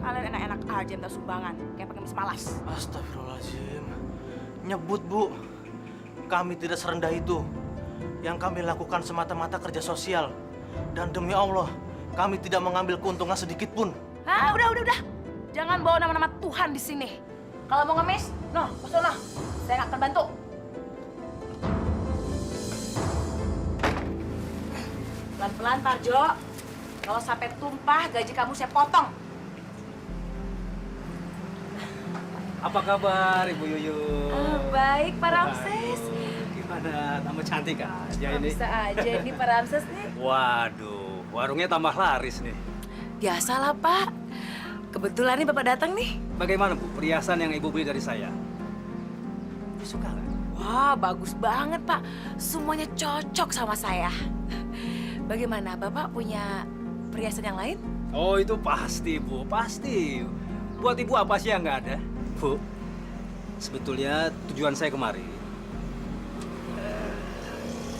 Kalian enak-enak aja minta sumbangan, kayak pengemis malas. Astagfirullahaladzim. Nyebut, Bu. Kami tidak serendah itu. Yang kami lakukan semata-mata kerja sosial. Dan demi Allah, kami tidak mengambil keuntungan sedikit pun. Ah, udah. Jangan bawa nama-nama Tuhan di sini. Kalau mau ngemis, noh, kesana. Saya nggak akan bantu. Pelan-pelan, Parjo. Kalau sampai tumpah, gaji kamu saya potong. Apa kabar Ibu Yuyun? Baik, Pak Ramses. Gimana? Tambah cantik aja ini. Bisa aja ini Pak Ramses nih. Waduh, warungnya tambah laris nih. Biasalah, Pak. Kebetulan nih Bapak datang nih. Bagaimana Bu, perhiasan yang Ibu beli dari saya? Ibu suka nggak? Wah, bagus banget, Pak. Semuanya cocok sama saya. Bagaimana, Bapak punya perhiasan yang lain? Oh, itu pasti, Bu. Pasti. Buat Ibu apa sih yang nggak ada? Bu, sebetulnya tujuan saya kemari,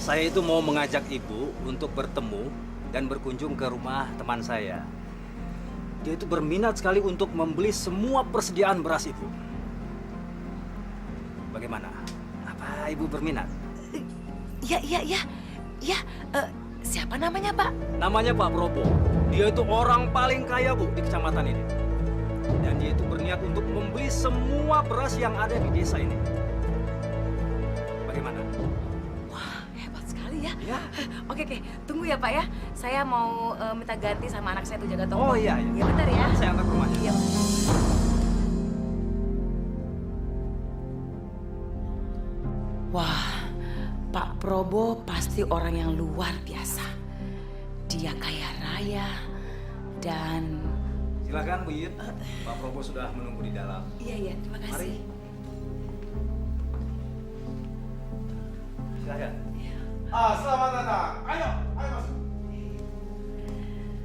saya itu mau mengajak Ibu untuk bertemu dan berkunjung ke rumah teman saya. Dia itu berminat sekali untuk membeli semua persediaan beras Ibu. Bagaimana? Apa Ibu berminat? Iya. Siapa namanya, Pak? Namanya Pak Probo. Dia itu orang paling kaya, Bu, di kecamatan ini. Dan dia itu berniat untuk membeli semua beras yang ada di desa ini. Bagaimana? Wah, hebat sekali ya. Ya. Oke. Tunggu ya, Pak ya. Saya mau minta ganti sama anak saya tuh jaga toko. Oh iya. Iya, bentar ya. Saya antar ke rumahnya. Iya. Wah, Pak Probo pasti orang yang luar biasa. dia kaya raya dan... Silakan Bu Yuyun. Pak Probo sudah menunggu di dalam. Iya, terima kasih. Silakan. Selamat datang. Ayo masuk.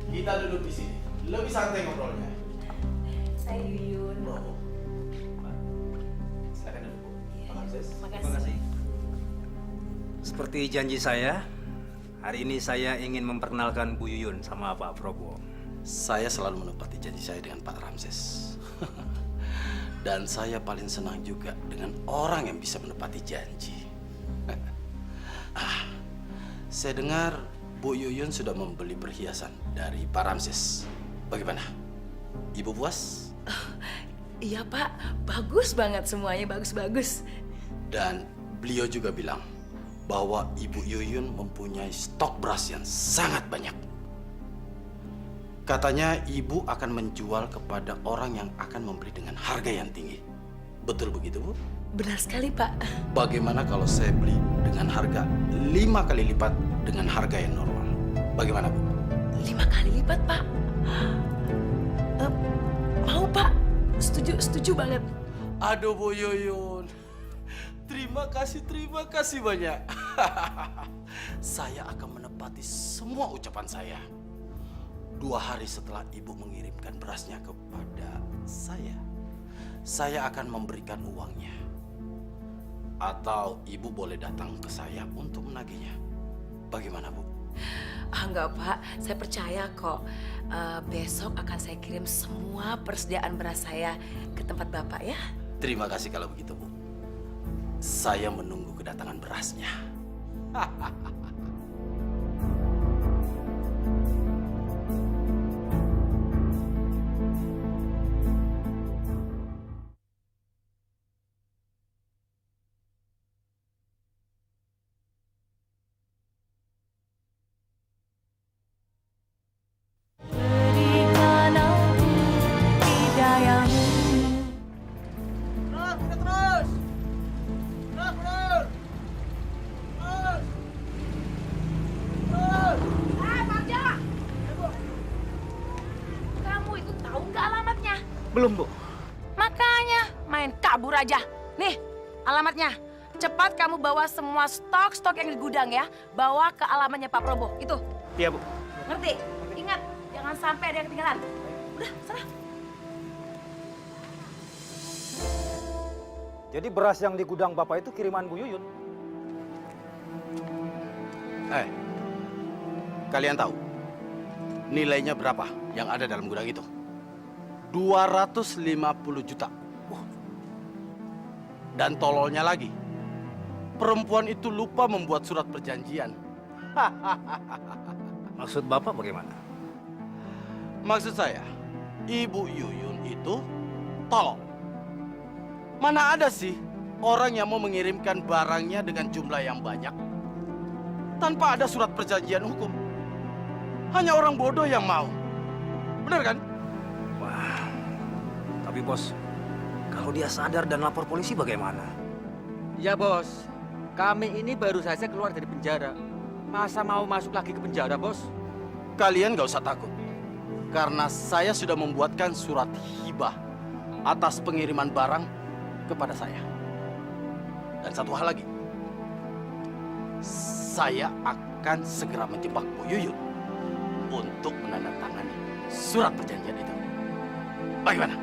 Kita duduk di sini. Lebih santai ngobrolnya. Saya Yuyun. Silakan duduk, Bu. Makasih. Terima kasih. Seperti janji saya, hari ini saya ingin memperkenalkan Bu Yuyun sama Pak Probo. Saya selalu menepati janji saya dengan Pak Ramses. Dan saya paling senang juga dengan orang yang bisa menepati janji. Saya dengar Bu Yuyun sudah membeli perhiasan dari Pak Ramses. Bagaimana? Ibu puas? Iya Pak, bagus banget semuanya, bagus-bagus. Dan beliau juga bilang bahwa Ibu Yuyun mempunyai stok beras yang sangat banyak. Katanya ibu akan menjual kepada orang yang akan membeli dengan harga yang tinggi. Betul begitu, Bu? Benar sekali, Pak. Bagaimana kalau saya beli dengan harga 5 kali lipat dengan harga yang normal? Bagaimana, Bu? 5 kali lipat, Pak. Mau, Pak. Setuju banget. Aduh, Bu Yuyun. Terima kasih banyak. Saya akan menepati semua ucapan saya. 2 hari setelah ibu mengirimkan berasnya kepada saya akan memberikan uangnya. Atau ibu boleh datang ke saya untuk menagihnya. Bagaimana, Bu? Enggak, Pak. Saya percaya kok. Besok akan saya kirim semua persediaan beras saya ke tempat Bapak ya. Terima kasih kalau begitu, Bu. Saya menunggu kedatangan berasnya. Belum, Bu. Makanya main kabur aja. Nih, alamatnya. Cepat kamu bawa semua stok yang di gudang ya. Bawa ke alamatnya Pak Probo. Itu. Iya, Bu. Ngerti? Ingat, jangan sampai ada yang ketinggalan. Udah, sana. Jadi beras yang di gudang Bapak itu kiriman Bu Yuyun? Kalian tahu nilainya berapa yang ada dalam gudang itu? 250 juta. Dan tololnya lagi, perempuan itu lupa membuat surat perjanjian. Maksud Bapak bagaimana? Maksud saya, Ibu Yuyun itu tolol. Mana ada sih orang yang mau mengirimkan barangnya dengan jumlah yang banyak tanpa ada surat perjanjian hukum? Hanya orang bodoh yang mau. Benar kan? Wah, tapi bos, kalau dia sadar dan lapor polisi bagaimana? Ya bos, kami ini baru saja keluar dari penjara. Masa mau masuk lagi ke penjara, bos? Kalian gak usah takut. Karena saya sudah membuatkan surat hibah atas pengiriman barang kepada saya. Dan satu hal lagi, saya akan segera menjebak Bu Yuyun untuk menandatangani surat perjanjian itu. Bagaimana?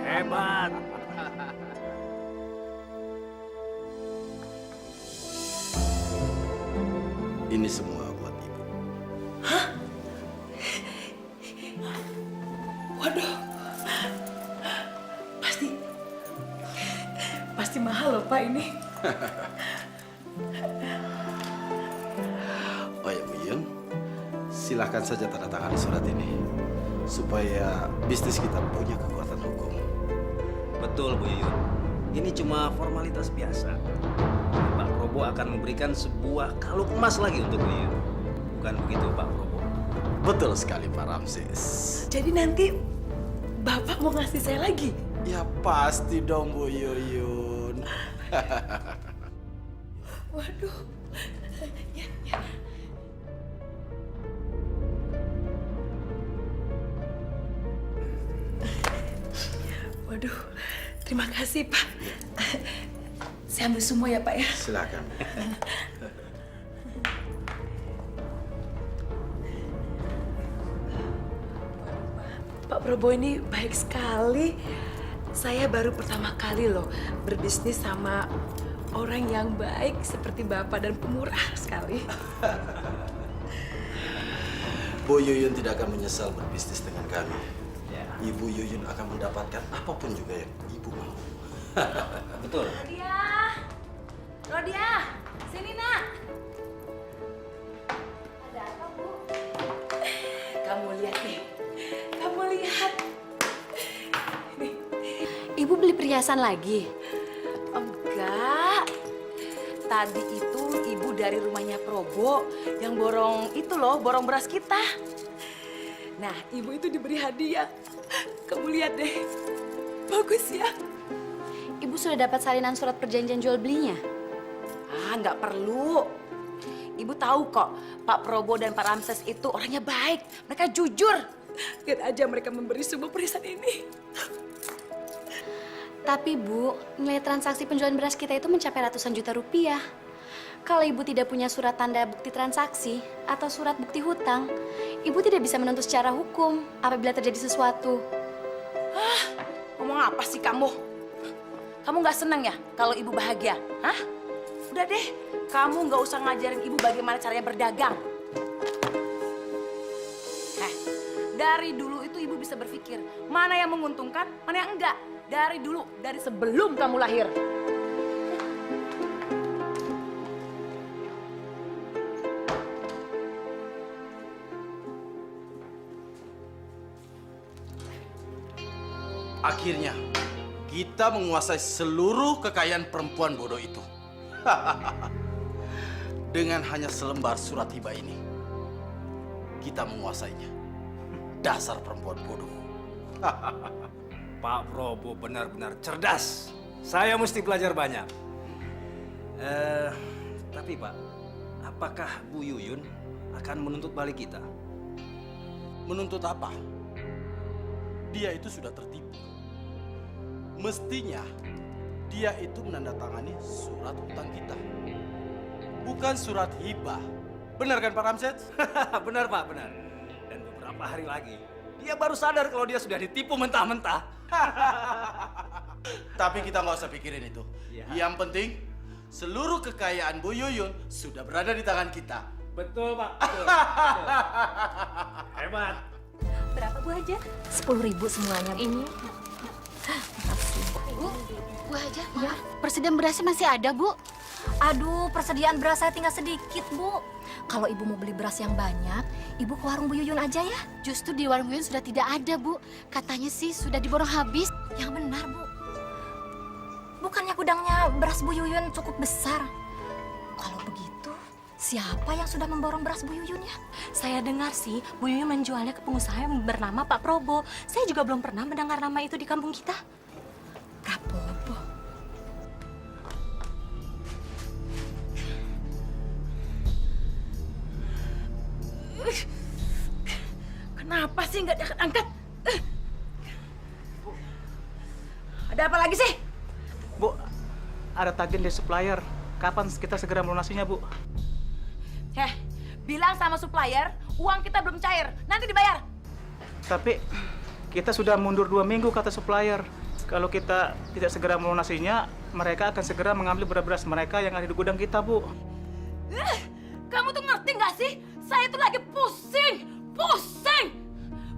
Hebat. Ini semua buat Ibu. Waduh. Pasti mahal loh, Pak, ini. Oh ya, Bu Yuyun, silahkan saja tanda tangan surat ini supaya bisnis kita punya kekuatan hukum. Betul, Bu Yuyun. Ini cuma formalitas biasa. Pak Probo akan memberikan sebuah kalung emas lagi untuk Bu Yuyun. Bukan begitu, Pak Probo? Betul sekali, Pak Ramses. Jadi nanti Bapak mau ngasih saya lagi? Ya pasti dong, Bu Yuyun. Waduh. Ya. Terima kasih, Pak. Saya ambil semua ya, Pak ya. Silakan. Pak Prabowo ini baik sekali. Saya baru pertama kali loh berbisnis sama orang yang baik seperti Bapak dan pemurah sekali. Bu Yuyun tidak akan menyesal berbisnis dengan kami. Ibu Yuyun akan mendapatkan apapun juga yang Ibu mau. Betul. Rodia, sini nak. Ada apa, Bu? Kamu lihat nih. Kamu lihat. Ibu beli perhiasan lagi? Enggak. Tadi itu ibu dari rumahnya Probo yang borong itu loh, borong beras kita. Nah, ibu itu diberi hadiah. Kamu lihat deh. Bagus ya. Ibu sudah dapat salinan surat perjanjian jual belinya? Nggak perlu. Ibu tahu kok, Pak Probo dan Pak Ramses itu orangnya baik. Mereka jujur. Lihat aja mereka memberi semua perhiasan ini. Tapi Bu, nilai transaksi penjualan beras kita itu mencapai ratusan juta rupiah. Kalau Ibu tidak punya surat tanda bukti transaksi atau surat bukti hutang, Ibu tidak bisa menuntut secara hukum apabila terjadi sesuatu. Ngomong apa sih kamu? Kamu nggak senang ya kalau ibu bahagia? Hah? Udah deh, kamu nggak usah ngajarin ibu bagaimana caranya berdagang. Dari dulu itu ibu bisa berpikir mana yang menguntungkan, mana yang enggak. Dari dulu, dari sebelum kamu lahir. Akhirnya, kita menguasai seluruh kekayaan perempuan bodoh itu. Dengan hanya selembar surat hibah ini, kita menguasainya. Dasar perempuan bodoh. Pak Prabowo benar-benar cerdas. Saya mesti belajar banyak. Tapi Pak, apakah Bu Yuyun akan menuntut balik kita? Menuntut apa? Dia itu sudah tertipu. Mestinya dia itu menandatangani surat hutang kita. Bukan surat hibah. Benar kan Pak Ramses? Benar Pak, benar. Dan beberapa hari lagi, dia baru sadar kalau dia sudah ditipu mentah-mentah. Tapi kita nggak usah pikirin itu. Ya. Yang penting, seluruh kekayaan Bu Yuyun sudah berada di tangan kita. Betul Pak, betul. Hebat. Berapa Bu Haja? 10.000 semuanya. Ini. Bu Haja, ya. Persediaan berasnya masih ada, Bu. Aduh, persediaan beras saya tinggal sedikit, Bu. Kalau Ibu mau beli beras yang banyak, Ibu ke warung Bu Yuyun aja ya. Justru di warung Bu Yuyun sudah tidak ada, Bu. Katanya sih sudah diborong habis. Yang benar, Bu. Bukannya gudangnya beras Bu Yuyun cukup besar? Kalau begitu, siapa yang sudah memborong beras Bu Yuyun ya? Saya dengar sih, Bu Yuyun menjualnya ke pengusaha yang bernama Pak Probo. Saya juga belum pernah mendengar nama itu di kampung kita. Prabowo. Kenapa sih nggak diangkat-angkat? Ada apa lagi sih? Bu, ada tagihan dari supplier. Kapan kita segera melunasinya, Bu? Bilang sama supplier, uang kita belum cair. Nanti dibayar. Tapi kita sudah mundur 2 minggu kata supplier. Kalau kita tidak segera melunasinya, mereka akan segera mengambil beras-beras mereka yang ada di gudang kita, Bu. Kamu tuh ngerti nggak sih? Saya tuh lagi pusing.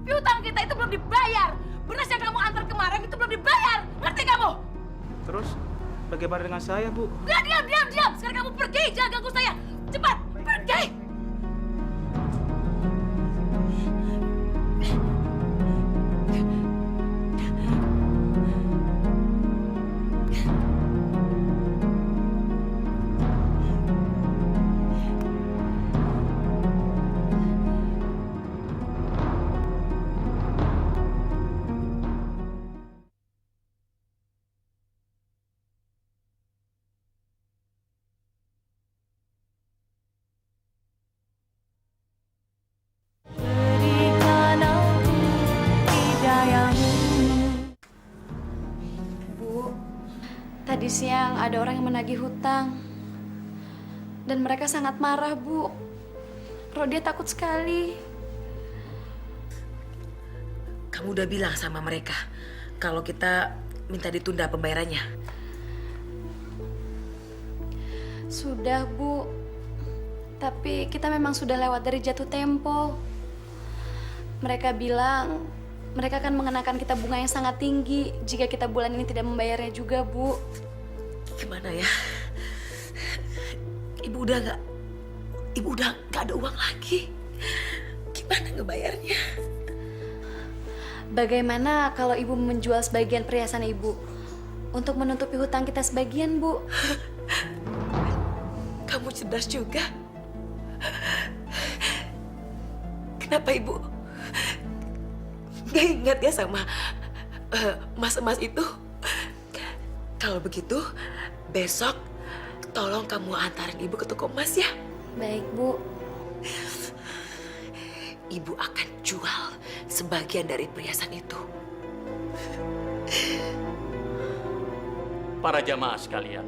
Piutang kita itu belum dibayar. Beras yang kamu antar kemarin itu belum dibayar. Ngerti kamu? Terus bagaimana dengan saya, Bu? Diam. Sekarang kamu pergi, jangan ganggu saya. Cepat, pergi. Tadi siang ada orang yang menagih hutang. Dan mereka sangat marah, Bu. Rodia takut sekali. Kamu udah bilang sama mereka kalau kita minta ditunda pembayarannya? Sudah, Bu. Tapi kita memang sudah lewat dari jatuh tempo. Mereka bilang mereka akan mengenakan kita bunga yang sangat tinggi jika kita bulan ini tidak membayarnya juga, Bu. Gimana ya? Ibu udah nggak ada uang lagi. Gimana ngebayarnya? Bagaimana kalau Ibu menjual sebagian perhiasan Ibu untuk menutupi hutang kita sebagian, Bu? Kamu cerdas juga. Kenapa Ibu gak ingat ya sama emas-emas itu? Kalau begitu, besok tolong kamu antarin Ibu ke toko emas ya. Baik, Bu. Ibu akan jual sebagian dari perhiasan itu. Para jamaah sekalian,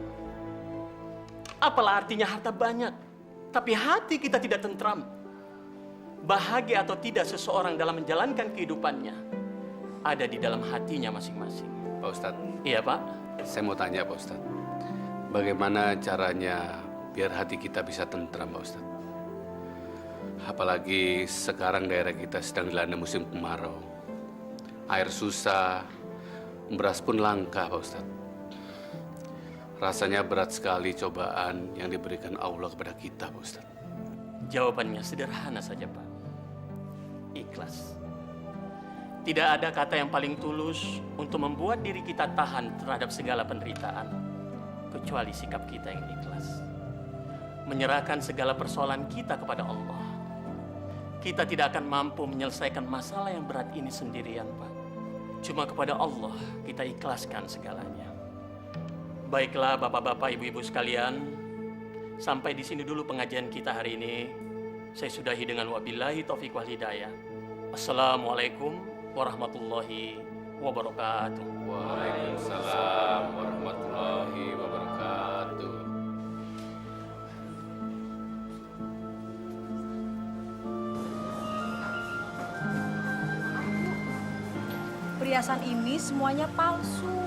apalah artinya harta banyak, tapi hati kita tidak tentram. Bahagia atau tidak seseorang dalam menjalankan kehidupannya ada di dalam hatinya masing-masing. Pak Ustadz. Iya, Pak. Saya mau tanya, Pak Ustadz. Bagaimana caranya biar hati kita bisa tentram, Pak Ustadz? Apalagi sekarang daerah kita sedang dilanda musim kemarau. Air susah, beras pun langka, Pak Ustadz. Rasanya berat sekali cobaan yang diberikan Allah kepada kita, Pak Ustadz. Jawabannya sederhana saja, Pak. Ikhlas. Tidak ada kata yang paling tulus untuk membuat diri kita tahan terhadap segala penderitaan, kecuali sikap kita yang ikhlas. Menyerahkan segala persoalan kita kepada Allah. Kita tidak akan mampu menyelesaikan masalah yang berat ini sendirian, Pak. Cuma kepada Allah kita ikhlaskan segalanya. Baiklah Bapak-bapak, Ibu-ibu sekalian, sampai di sini dulu pengajian kita hari ini. Saya sudahi dengan wabillahi taufiq wal hidayah. Assalamualaikum warahmatullahi wabarakatuh. Waalaikumsalam warahmatullahi wabarakatuh. Perhiasan ini semuanya palsu.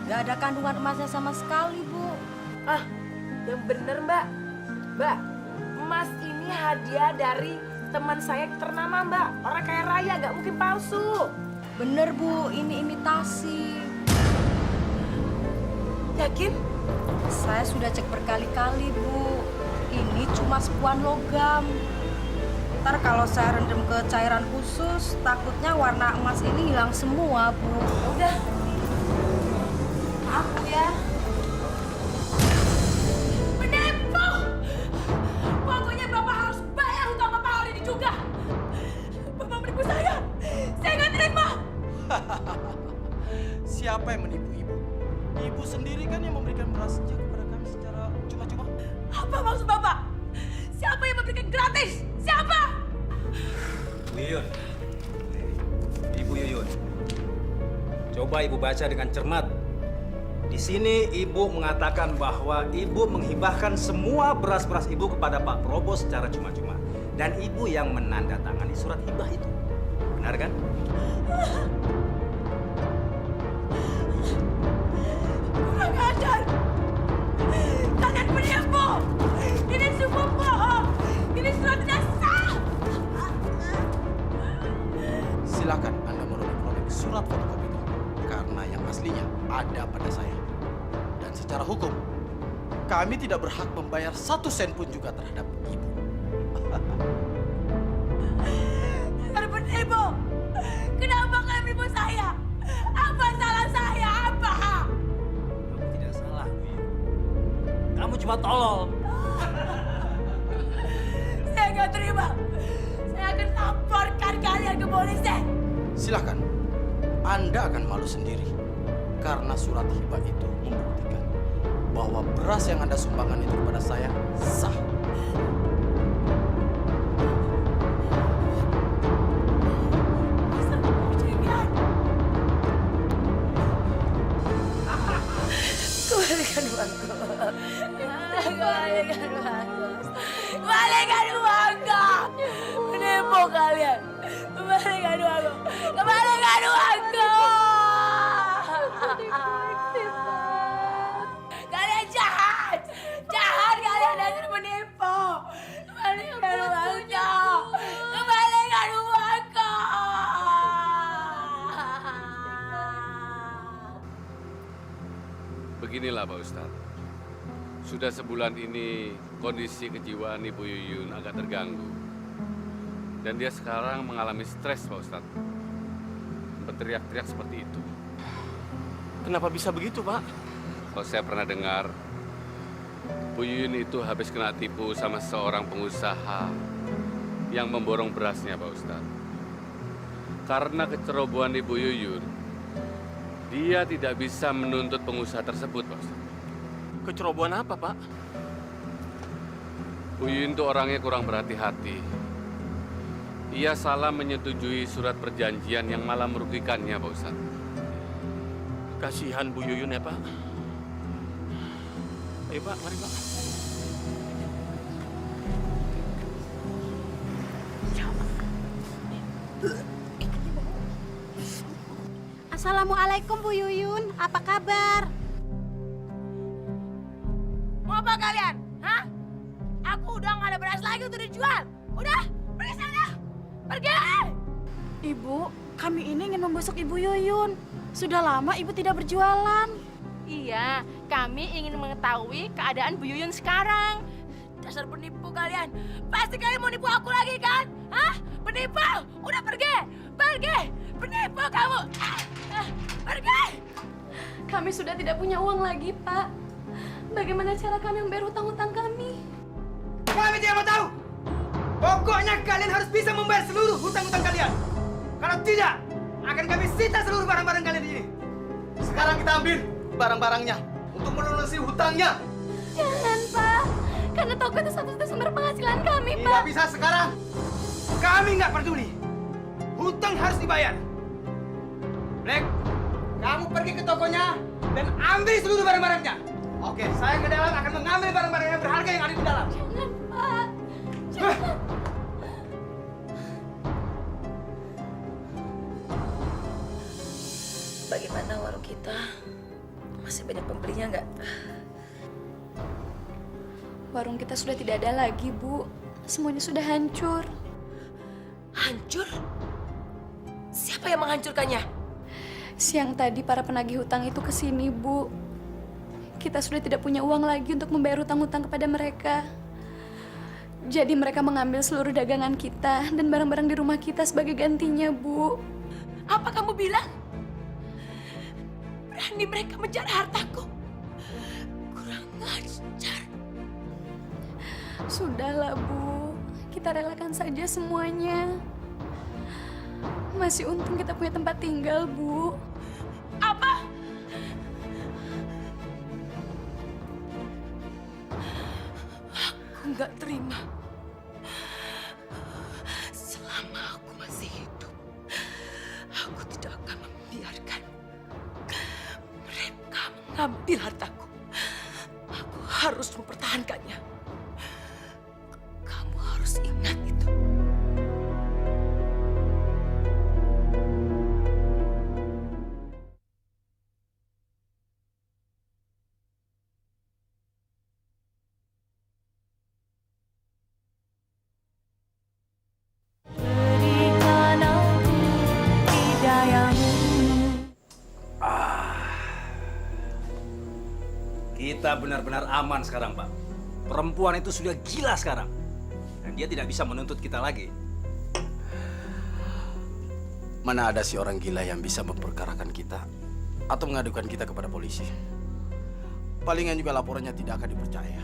Gak ada kandungan emasnya sama sekali, Bu. Ah, yang bener, Mbak. Mbak, emas ini hadiah dari teman saya ternama, Mbak. Orang kaya raya, gak mungkin palsu. Bener, Bu. Ini imitasi. Yakin? Saya sudah cek berkali-kali, Bu. Ini cuma sepuan logam. Ntar kalau saya rendam ke cairan khusus, takutnya warna emas ini hilang semua, Bu. Udah. Maaf, Bu ya. Penipu! Pokoknya Bapak harus bayar hutang Bapak hari ini juga. Bapak menipu saya. Saya nggak terima. Siapa yang menipu Ibu? Ibu sendiri kan yang memberikan berasnya kepada kami secara cuma-cuma. Apa maksud Bapak? Siapa yang memberikan gratis? Siapa? Bu Yuyun. Ibu Yuyun. Coba Ibu baca dengan cermat. Di sini Ibu mengatakan bahwa Ibu menghibahkan semua beras-beras Ibu kepada Pak Probo secara cuma-cuma. Dan Ibu yang menandatangani surat hibah itu. Benar kan? Kurang ajar. Kalian penipu. Ini semua bohong. Ini surat tidak sah. Silakan Anda merobek-robek surat fotokopi itu. Karena yang aslinya ada pada saya. Dan secara hukum, kami tidak berhak membayar 1 sen pun juga terhadap Ibu. Kalian penipu. Kenapa kalian menipu saya? Apa salah saya? Apa? Kamu tidak salah, Bu Yuyun. Kamu cuma tolol. Saya nggak terima. Saya akan laporkan kalian ke polisi. Silakan. Anda akan malu sendiri. Karena surat hibah itu membuktikan bahwa beras yang Anda sumbangkan itu kepada saya sah. Tuhan Kembalikan uangku. Kembalikan uangku. Menipu kalian. Kembalikan uangku. Kembalikan uangku. Kalian jahat. Jahat kalian dan menipu. Kembalikan uangnya. Kembalikan uangku. Beginilah Pak Ustadz. Sudah sebulan ini kondisi kejiwaan Ibu Yuyun agak terganggu. Dan dia sekarang mengalami stres Pak Ustadz. Berteriak-teriak seperti itu. Kenapa bisa begitu, Pak? Kalau saya pernah dengar, Bu Yuyun itu habis kena tipu sama seorang pengusaha yang memborong berasnya Pak Ustadz. Karena kecerobohan Ibu Yuyun, dia tidak bisa menuntut pengusaha tersebut Pak Ustadz. Kecerobohan apa, Pak? Bu Yuyun itu orangnya kurang berhati-hati. Ia salah menyetujui surat perjanjian yang malah merugikannya, Pak Ustadz. Kasihan Bu Yuyun ya, Pak. Ayo, Pak, mari, Pak. Assalamualaikum Bu Yuyun, apa kabar? Mau apa kalian? Hah? Aku udah gak ada beras lagi untuk dijual. Udah, pergi sana. Pergi! Ibu, kami ini ingin membesuk Ibu Yuyun. Sudah lama Ibu tidak berjualan. Iya, kami ingin mengetahui keadaan Bu Yuyun sekarang. Dasar penipu kalian. Pasti kalian mau nipu aku lagi kan? Hah? Penipu! Udah pergi! Pergi! Penipu kamu! Pergi! Kami sudah tidak punya uang lagi, Pak. Bagaimana cara kami membayar hutang-hutang kami? Kami tidak mau tahu. Pokoknya kalian harus bisa membayar seluruh hutang-hutang kalian. Kalau tidak, akan kami sita seluruh barang-barang kalian ini. Sekarang kita ambil barang-barangnya untuk melunasi hutangnya. Jangan, Pak. Karena toko itu satu-satunya sumber penghasilan kami, Pak. Tidak bisa sekarang. Kami nggak peduli. Hutang harus dibayar. Black, kamu pergi ke tokonya dan ambil seluruh barang-barangnya. Oke, saya ke dalam akan mengambil barang-barang yang berharga yang ada di dalam. Jangan, Pak. Jangan. Bagaimana warung kita? Masih banyak pembelinya nggak? Warung kita sudah tidak ada lagi, Bu. Semuanya sudah hancur. Hancur? Siapa yang menghancurkannya? Siang tadi para penagih hutang itu ke sini, Bu. Kita sudah tidak punya uang lagi untuk membayar hutang-hutang kepada mereka. Jadi mereka mengambil seluruh dagangan kita dan barang-barang di rumah kita sebagai gantinya, Bu. Apa kamu bilang? Berani mereka menjara hartaku? Kurang ajar. Sudahlah, Bu. Kita relakan saja semuanya. Masih untung kita punya tempat tinggal, Bu. Apa? Aku nggak terima. Selama aku masih hidup, aku tidak akan membiarkan mereka mengambil hartaku. Aku harus mempertahankannya. Kamu harus ingat itu. Kita benar-benar aman sekarang, Pak. Perempuan itu sudah gila sekarang. Dan dia tidak bisa menuntut kita lagi. Mana ada si orang gila yang bisa memperkarakan kita atau mengadukan kita kepada polisi. Palingan juga laporannya tidak akan dipercaya.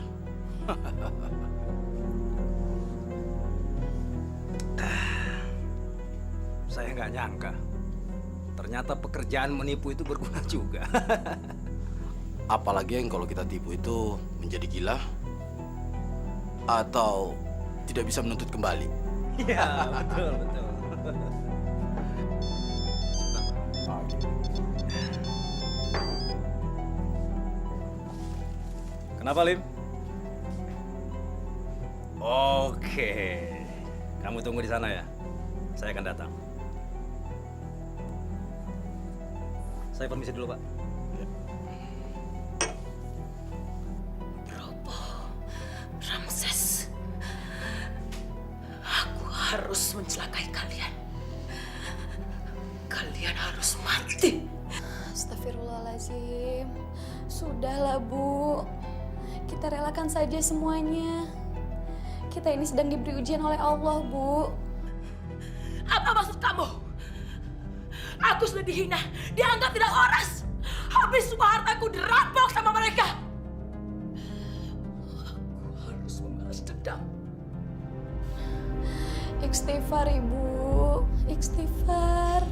Saya nggak nyangka. Ternyata pekerjaan menipu itu berguna juga. Apalagi yang kalau kita tipu itu menjadi gila atau tidak bisa menuntut kembali. Iya, betul, betul. Kenapa, Lim? Oke. Kamu tunggu di sana ya. Saya akan datang. Saya permisi dulu, Pak. Ramses, aku harus mencelakai kalian. Kalian harus mati. Astagfirullahaladzim. Sudahlah, Bu. Kita relakan saja semuanya. Kita ini sedang diberi ujian oleh Allah, Bu. Apa maksud kamu? Aku sudah dihina, dianggap tidak waras. Habis semua hartaku dirampok sama mereka. Aku harus membalas dendam. Istighfar, Ibu. Istighfar.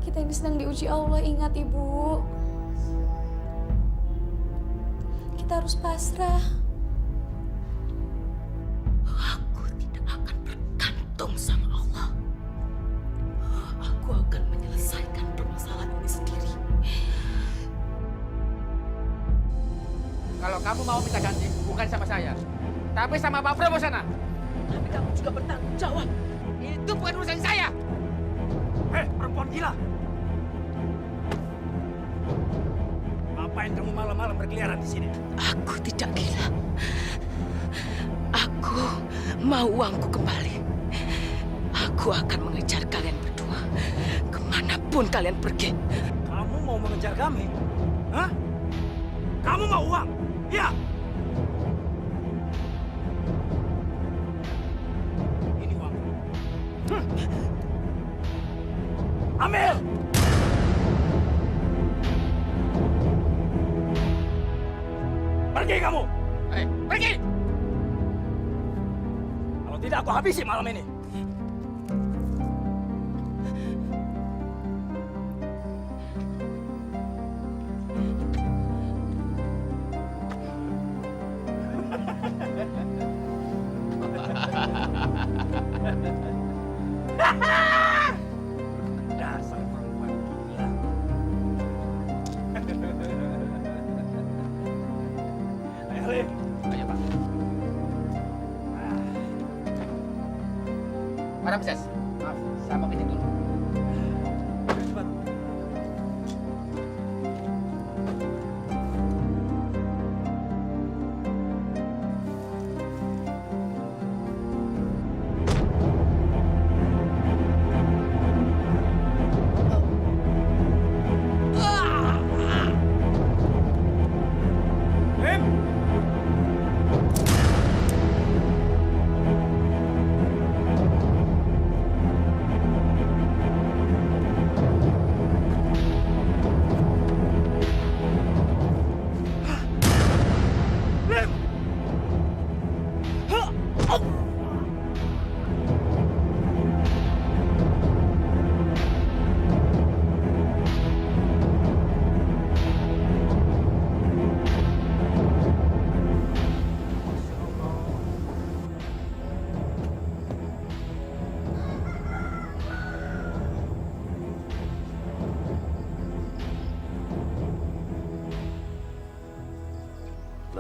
Kita ini sedang diuji Allah, ingat, Ibu. Kita harus pasrah. Aku tidak akan bergantung sama Allah. Aku akan menyelesaikan permasalahan ini sendiri. Kalau kamu mau minta ganti, bukan sama saya, tapi sama Pak Prabowo sana. Tapi kamu juga bertanggung jawab. Itu bukan urusan saya. Perempuan gila! Ngapain kamu malam-malam berkeliaran di sini? Aku tidak gila. Aku mau uangku kembali. Aku akan mengejar kalian berdua kemanapun kalian pergi. Kamu mau mengejar kami? Hah? Kamu mau uang? Ya. Ini uang. Ambil! Pergi kamu! Pergi! Kalau tidak, aku habisi malam ini. Dasar perempuan gila. Ayo, Lim. Ayo, Pak. Pak Ramses, maaf, saya mau izin dulu. Cepat.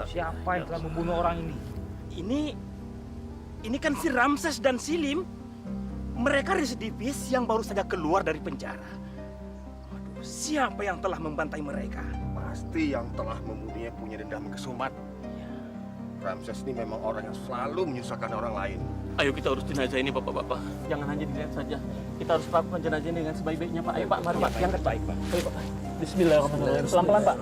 Siapa yang telah membunuh orang ini? Ini kan si Ramses dan si Lim. Mereka residivis yang baru saja keluar dari penjara. Waduh, siapa yang telah membantai mereka? Pasti yang telah membunuhnya punya dendam kesumat. Ramses ini memang orang yang selalu menyusahkan orang lain. Ayo kita urus jenazah ini, Bapak-bapak. Jangan hanya dilihat saja. Kita harus melakukan jenazah ini dengan sebaik-baiknya, Pak. Ayo, Pak. Mari, Pak. Yang terbaik, Pak. Ayo, Pak. Bismillahirrahmanirrahim. Pelan-pelan, Pak.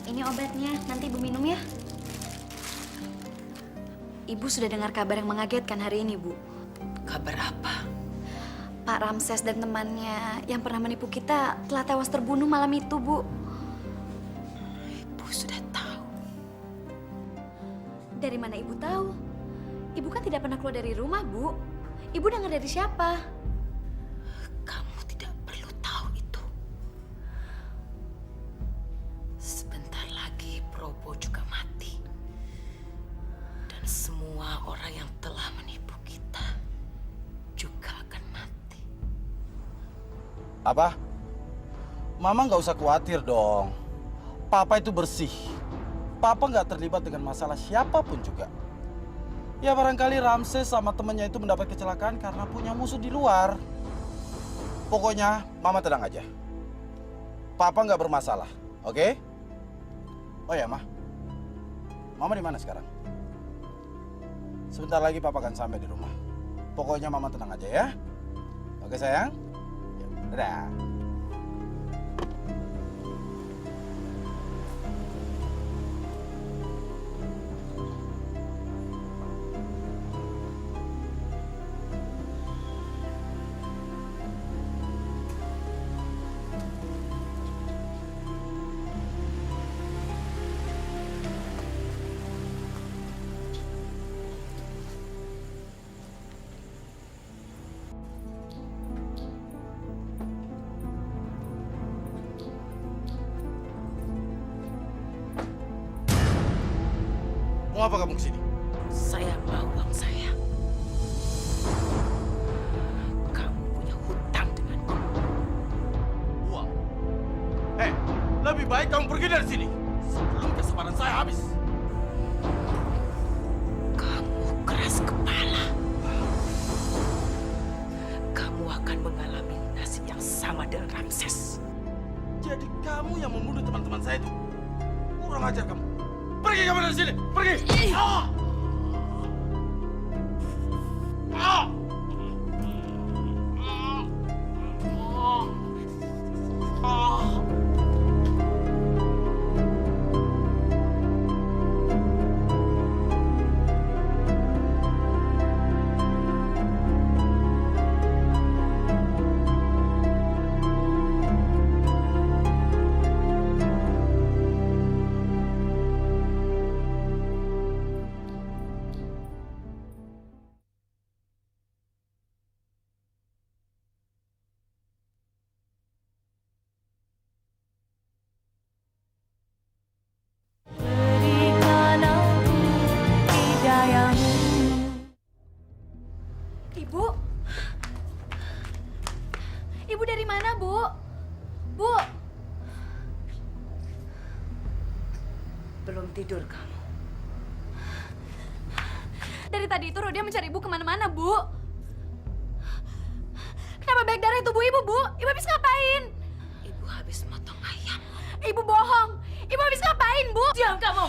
Ini obatnya, nanti Ibu minum ya. Ibu sudah dengar kabar yang mengagetkan hari ini, Bu. Kabar apa? Pak Ramses dan temannya yang pernah menipu kita telah tewas terbunuh malam itu, Bu. Ibu sudah tahu. Dari mana Ibu tahu? Ibu kan tidak pernah keluar dari rumah, Bu. Ibu dengar dari siapa? Kamu tidak perlu tahu itu. Sebentar lagi Probo juga mati. Dan semua orang yang telah menipu kita juga akan mati. Apa? Mama nggak usah khawatir dong. Papa itu bersih. Papa nggak terlibat dengan masalah siapapun juga. Ya barangkali Ramses sama temennya itu mendapat kecelakaan karena punya musuh di luar. Pokoknya Mama tenang aja. Papa nggak bermasalah, oke? Oh ya, Mama di mana sekarang? Sebentar lagi Papa akan sampai di rumah. Pokoknya Mama tenang aja ya. Oke sayang? Ya, dadah. Mau apa kamu kesini? Saya mau uang saya. Kamu punya hutang denganku. Uang? Lebih baik kamu pergi dari sini sebelum kesabaran saya habis. Kamu keras kepala. Kamu akan mengalami nasib yang sama dengan Ramses. Jadi kamu yang membunuh teman-teman saya itu? Kurang ajar kamu. Pergi kamu dari sini, pergi! Ah! Ah! Ah! Ibu? Ibu dari mana, Bu? Bu? Belum tidur kamu. Dari tadi itu Rodia mencari Ibu kemana-mana, Bu. Kenapa baik darah tubuh Ibu, Bu? Ibu habis ngapain? Ibu habis motong ayam. Ibu bohong. Ibu habis ngapain, Bu? Diam kamu!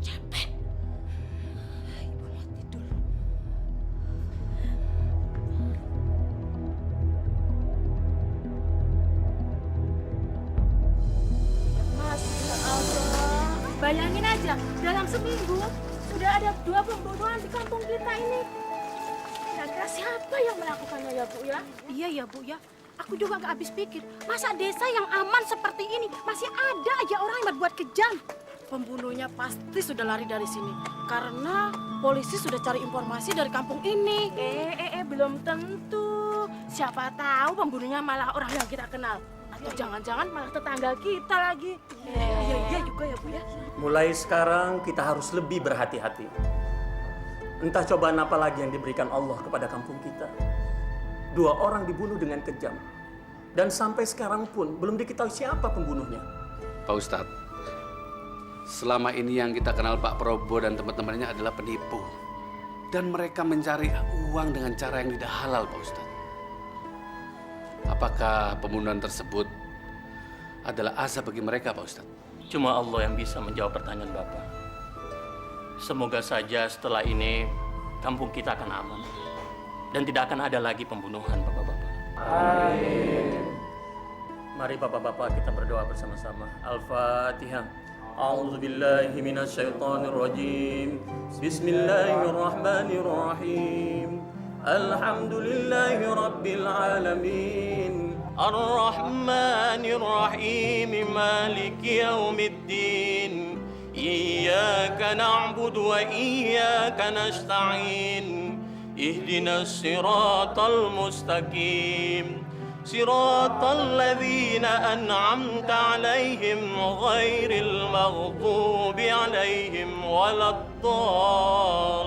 Capek. Ibu mau tidur. Masya Allah. Bayangin aja, dalam seminggu sudah ada 2 pembunuhan di kampung kita ini. Kira-kira siapa yang melakukannya ya, Bu ya? Iya ya, Bu ya. Aku juga nggak habis pikir, masa desa yang aman seperti ini masih ada aja orang yang berbuat kejam. Pembunuhnya pasti sudah lari dari sini karena polisi sudah cari informasi dari kampung ini. Belum tentu. Siapa tahu pembunuhnya malah orang yang kita kenal. Atau jangan-jangan malah tetangga kita lagi. Iya juga ya, Bu ya. Mulai sekarang kita harus lebih berhati-hati. Entah cobaan apa lagi yang diberikan Allah kepada kampung kita. 2 orang dibunuh dengan kejam. Dan sampai sekarang pun belum diketahui siapa pembunuhnya. Pak Ustadz, selama ini yang kita kenal Pak Probo dan teman-temannya adalah penipu. Dan mereka mencari uang dengan cara yang tidak halal, Pak Ustadz. Apakah pembunuhan tersebut adalah azab bagi mereka, Pak Ustadz? Cuma Allah yang bisa menjawab pertanyaan Bapak. Semoga saja setelah ini kampung kita akan aman. Dan tidak akan ada lagi pembunuhan, Bapak-Bapak. Amin. Mari Bapak-Bapak kita berdoa bersama-sama. Al-Fatihah. A'udzubillahi minasyaitonirrajim. Bismillahirrahmanirrahim. Alhamdulillahi rabbil alamin. Ar-Rahmanir-Rahim. Maliki yaumiddin. Iyyaka na'budu wa iyyaka nasta'in. اهدنا الصراط المستقيم صراط الذين أنعمت عليهم غير المغضوب عليهم ولا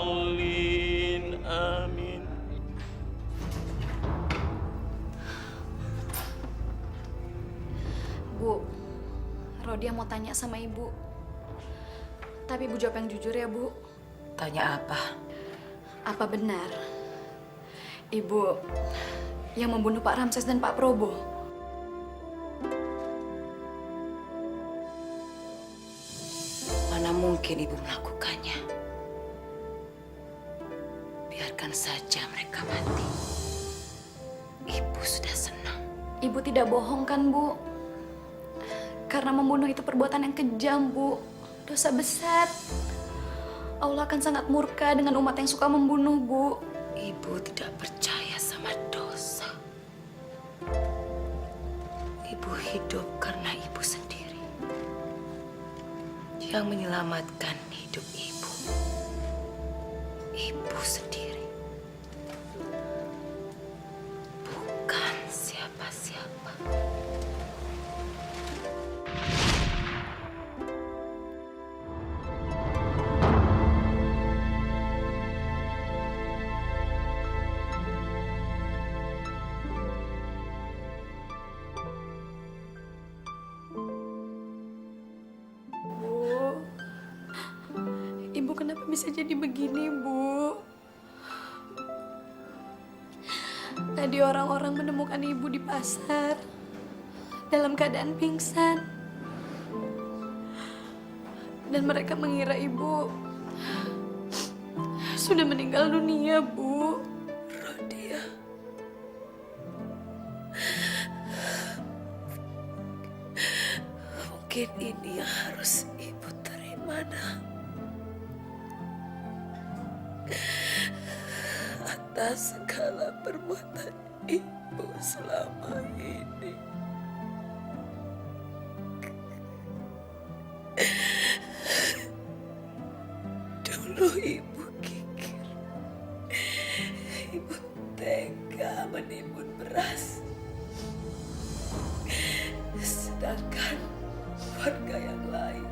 الضالين آمين. Bu, Rodia mau tanya sama ibu. Tapi ibu jawab yang jujur ya, Bu. Tanya apa? Apa benar ibu yang membunuh Pak Ramses dan Pak Probo? Mana mungkin ibu melakukannya? Biarkan saja mereka mati. Ibu sudah senang. Ibu tidak bohong kan, Bu? Karena membunuh itu perbuatan yang kejam, Bu. Dosa besar. Allah akan sangat murka dengan umat yang suka membunuh, Bu. Ibu tidak percaya sama dosa. Ibu hidup karena ibu sendiri. Yang menyelamatkan hidup ibu. Ibu sendiri. Bukan siapa-siapa. Bu, ibu kenapa bisa jadi begini, Bu? Tadi orang-orang menemukan ibu di pasar dalam keadaan pingsan. Dan mereka mengira ibu sudah meninggal dunia, Bu. Rodia. Mungkin ini yang harus ibu terima, Nak. Atas segala perbuatan ibu selama ini. Dulu ibu kikir, ibu tega menimbun beras. Sedangkan warga yang lain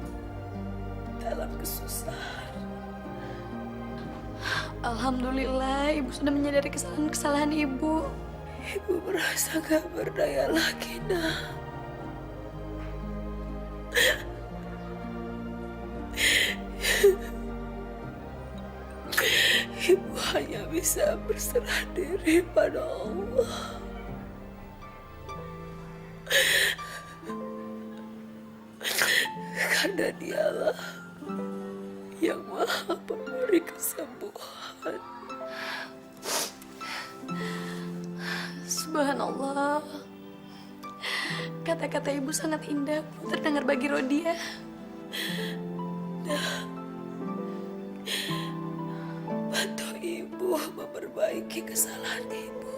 dalam kesusahan. Alhamdulillah, ibu sudah menyadari kesalahan-kesalahan ibu. Ibu merasa gak berdaya lagi, Nak. Ibu hanya bisa berserah diri pada Allah. Karena dialah yang maha pemberi kesembuhan. Subhanallah. Kata-kata ibu sangat indah, Bu, terdengar bagi Rodia. Bantu ibu memperbaiki kesalahan ibu.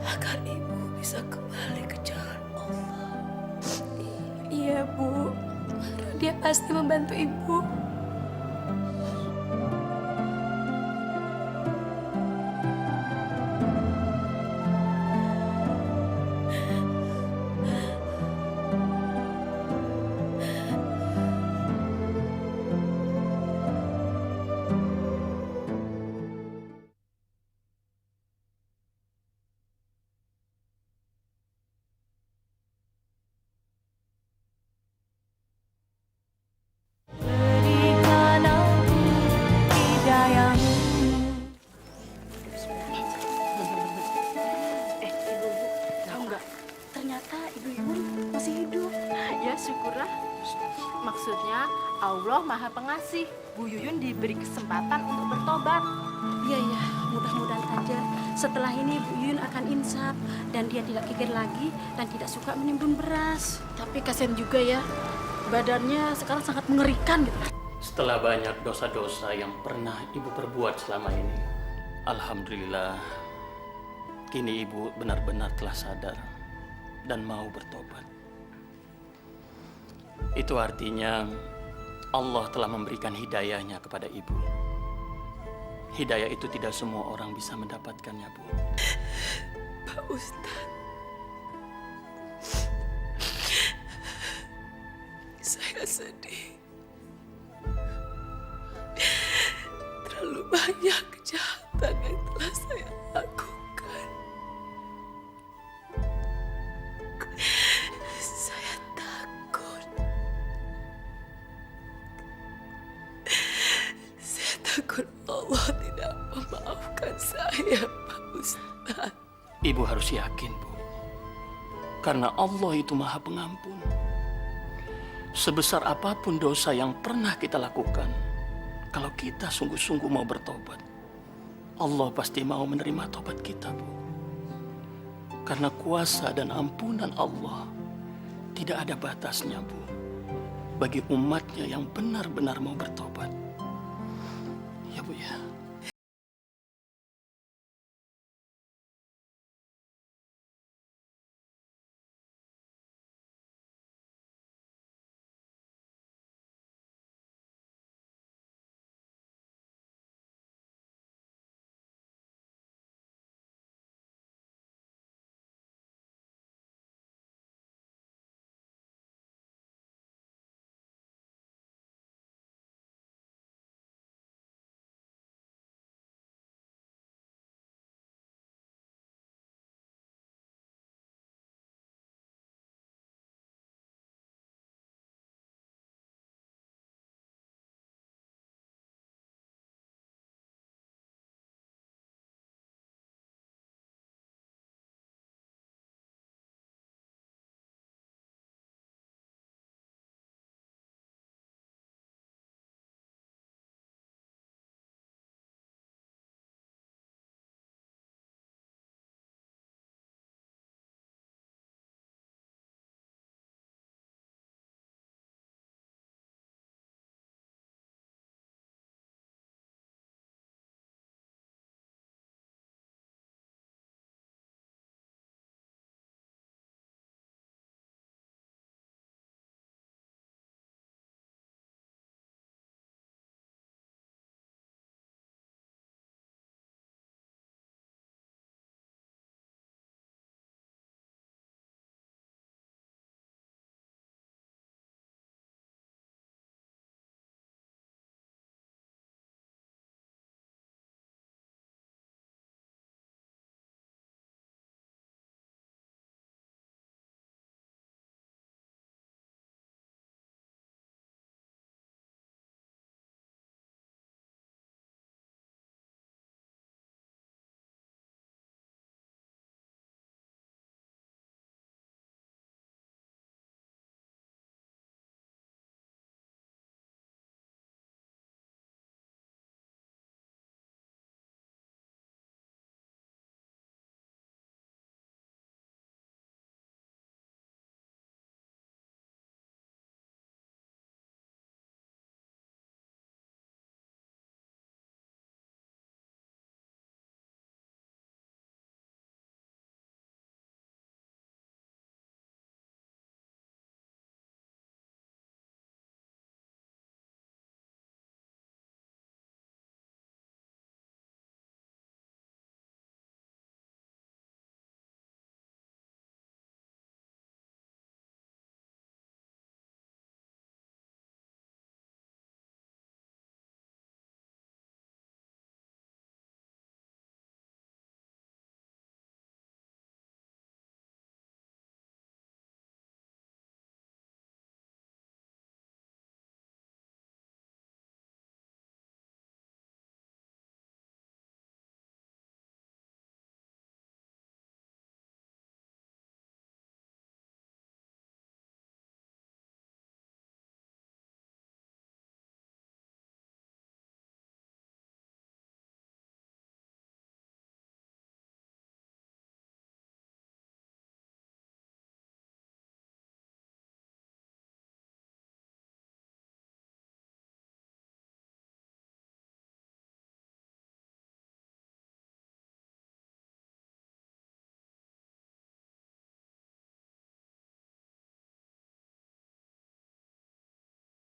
Agar ibu bisa kembali ke jalan Allah. Iya, Bu. Rodia pasti membantu ibu. Berikan aku hidayahmu. Ibu, tahu nggak? Ternyata ibu-ibu masih hidup. Ya syukurlah. Maksudnya Allah Maha Pengasih. Bu Yuyun diberi kesempatan untuk bertobat. Iya, iya, mudah-mudahan aja setelah ini Bu Yuyun akan insaf dan dia tidak kikir lagi dan tidak suka menimbun beras. Tapi kasihan juga ya, badannya sekarang sangat mengerikan gitu. Setelah banyak dosa-dosa yang pernah ibu perbuat selama ini, alhamdulillah, kini ibu benar-benar telah sadar dan mau bertobat. Itu artinya Allah telah memberikan hidayahnya kepada ibu. Hidayah itu tidak semua orang bisa mendapatkannya, Bu. Pak Ustadz, saya sedih. Terlalu banyak kejahatan yang telah saya lakukan. takut Allah tidak memaafkan saya, Pak Ustadz. Ibu harus yakin, Bu. Karena Allah itu Maha Pengampun. Sebesar apapun dosa yang pernah kita lakukan, kalau kita sungguh-sungguh mau bertobat, Allah pasti mau menerima tobat kita, Bu. Karena kuasa dan ampunan Allah tidak ada batasnya, Bu. Bagi umatnya yang benar-benar mau bertobat. Ya, Bu ya.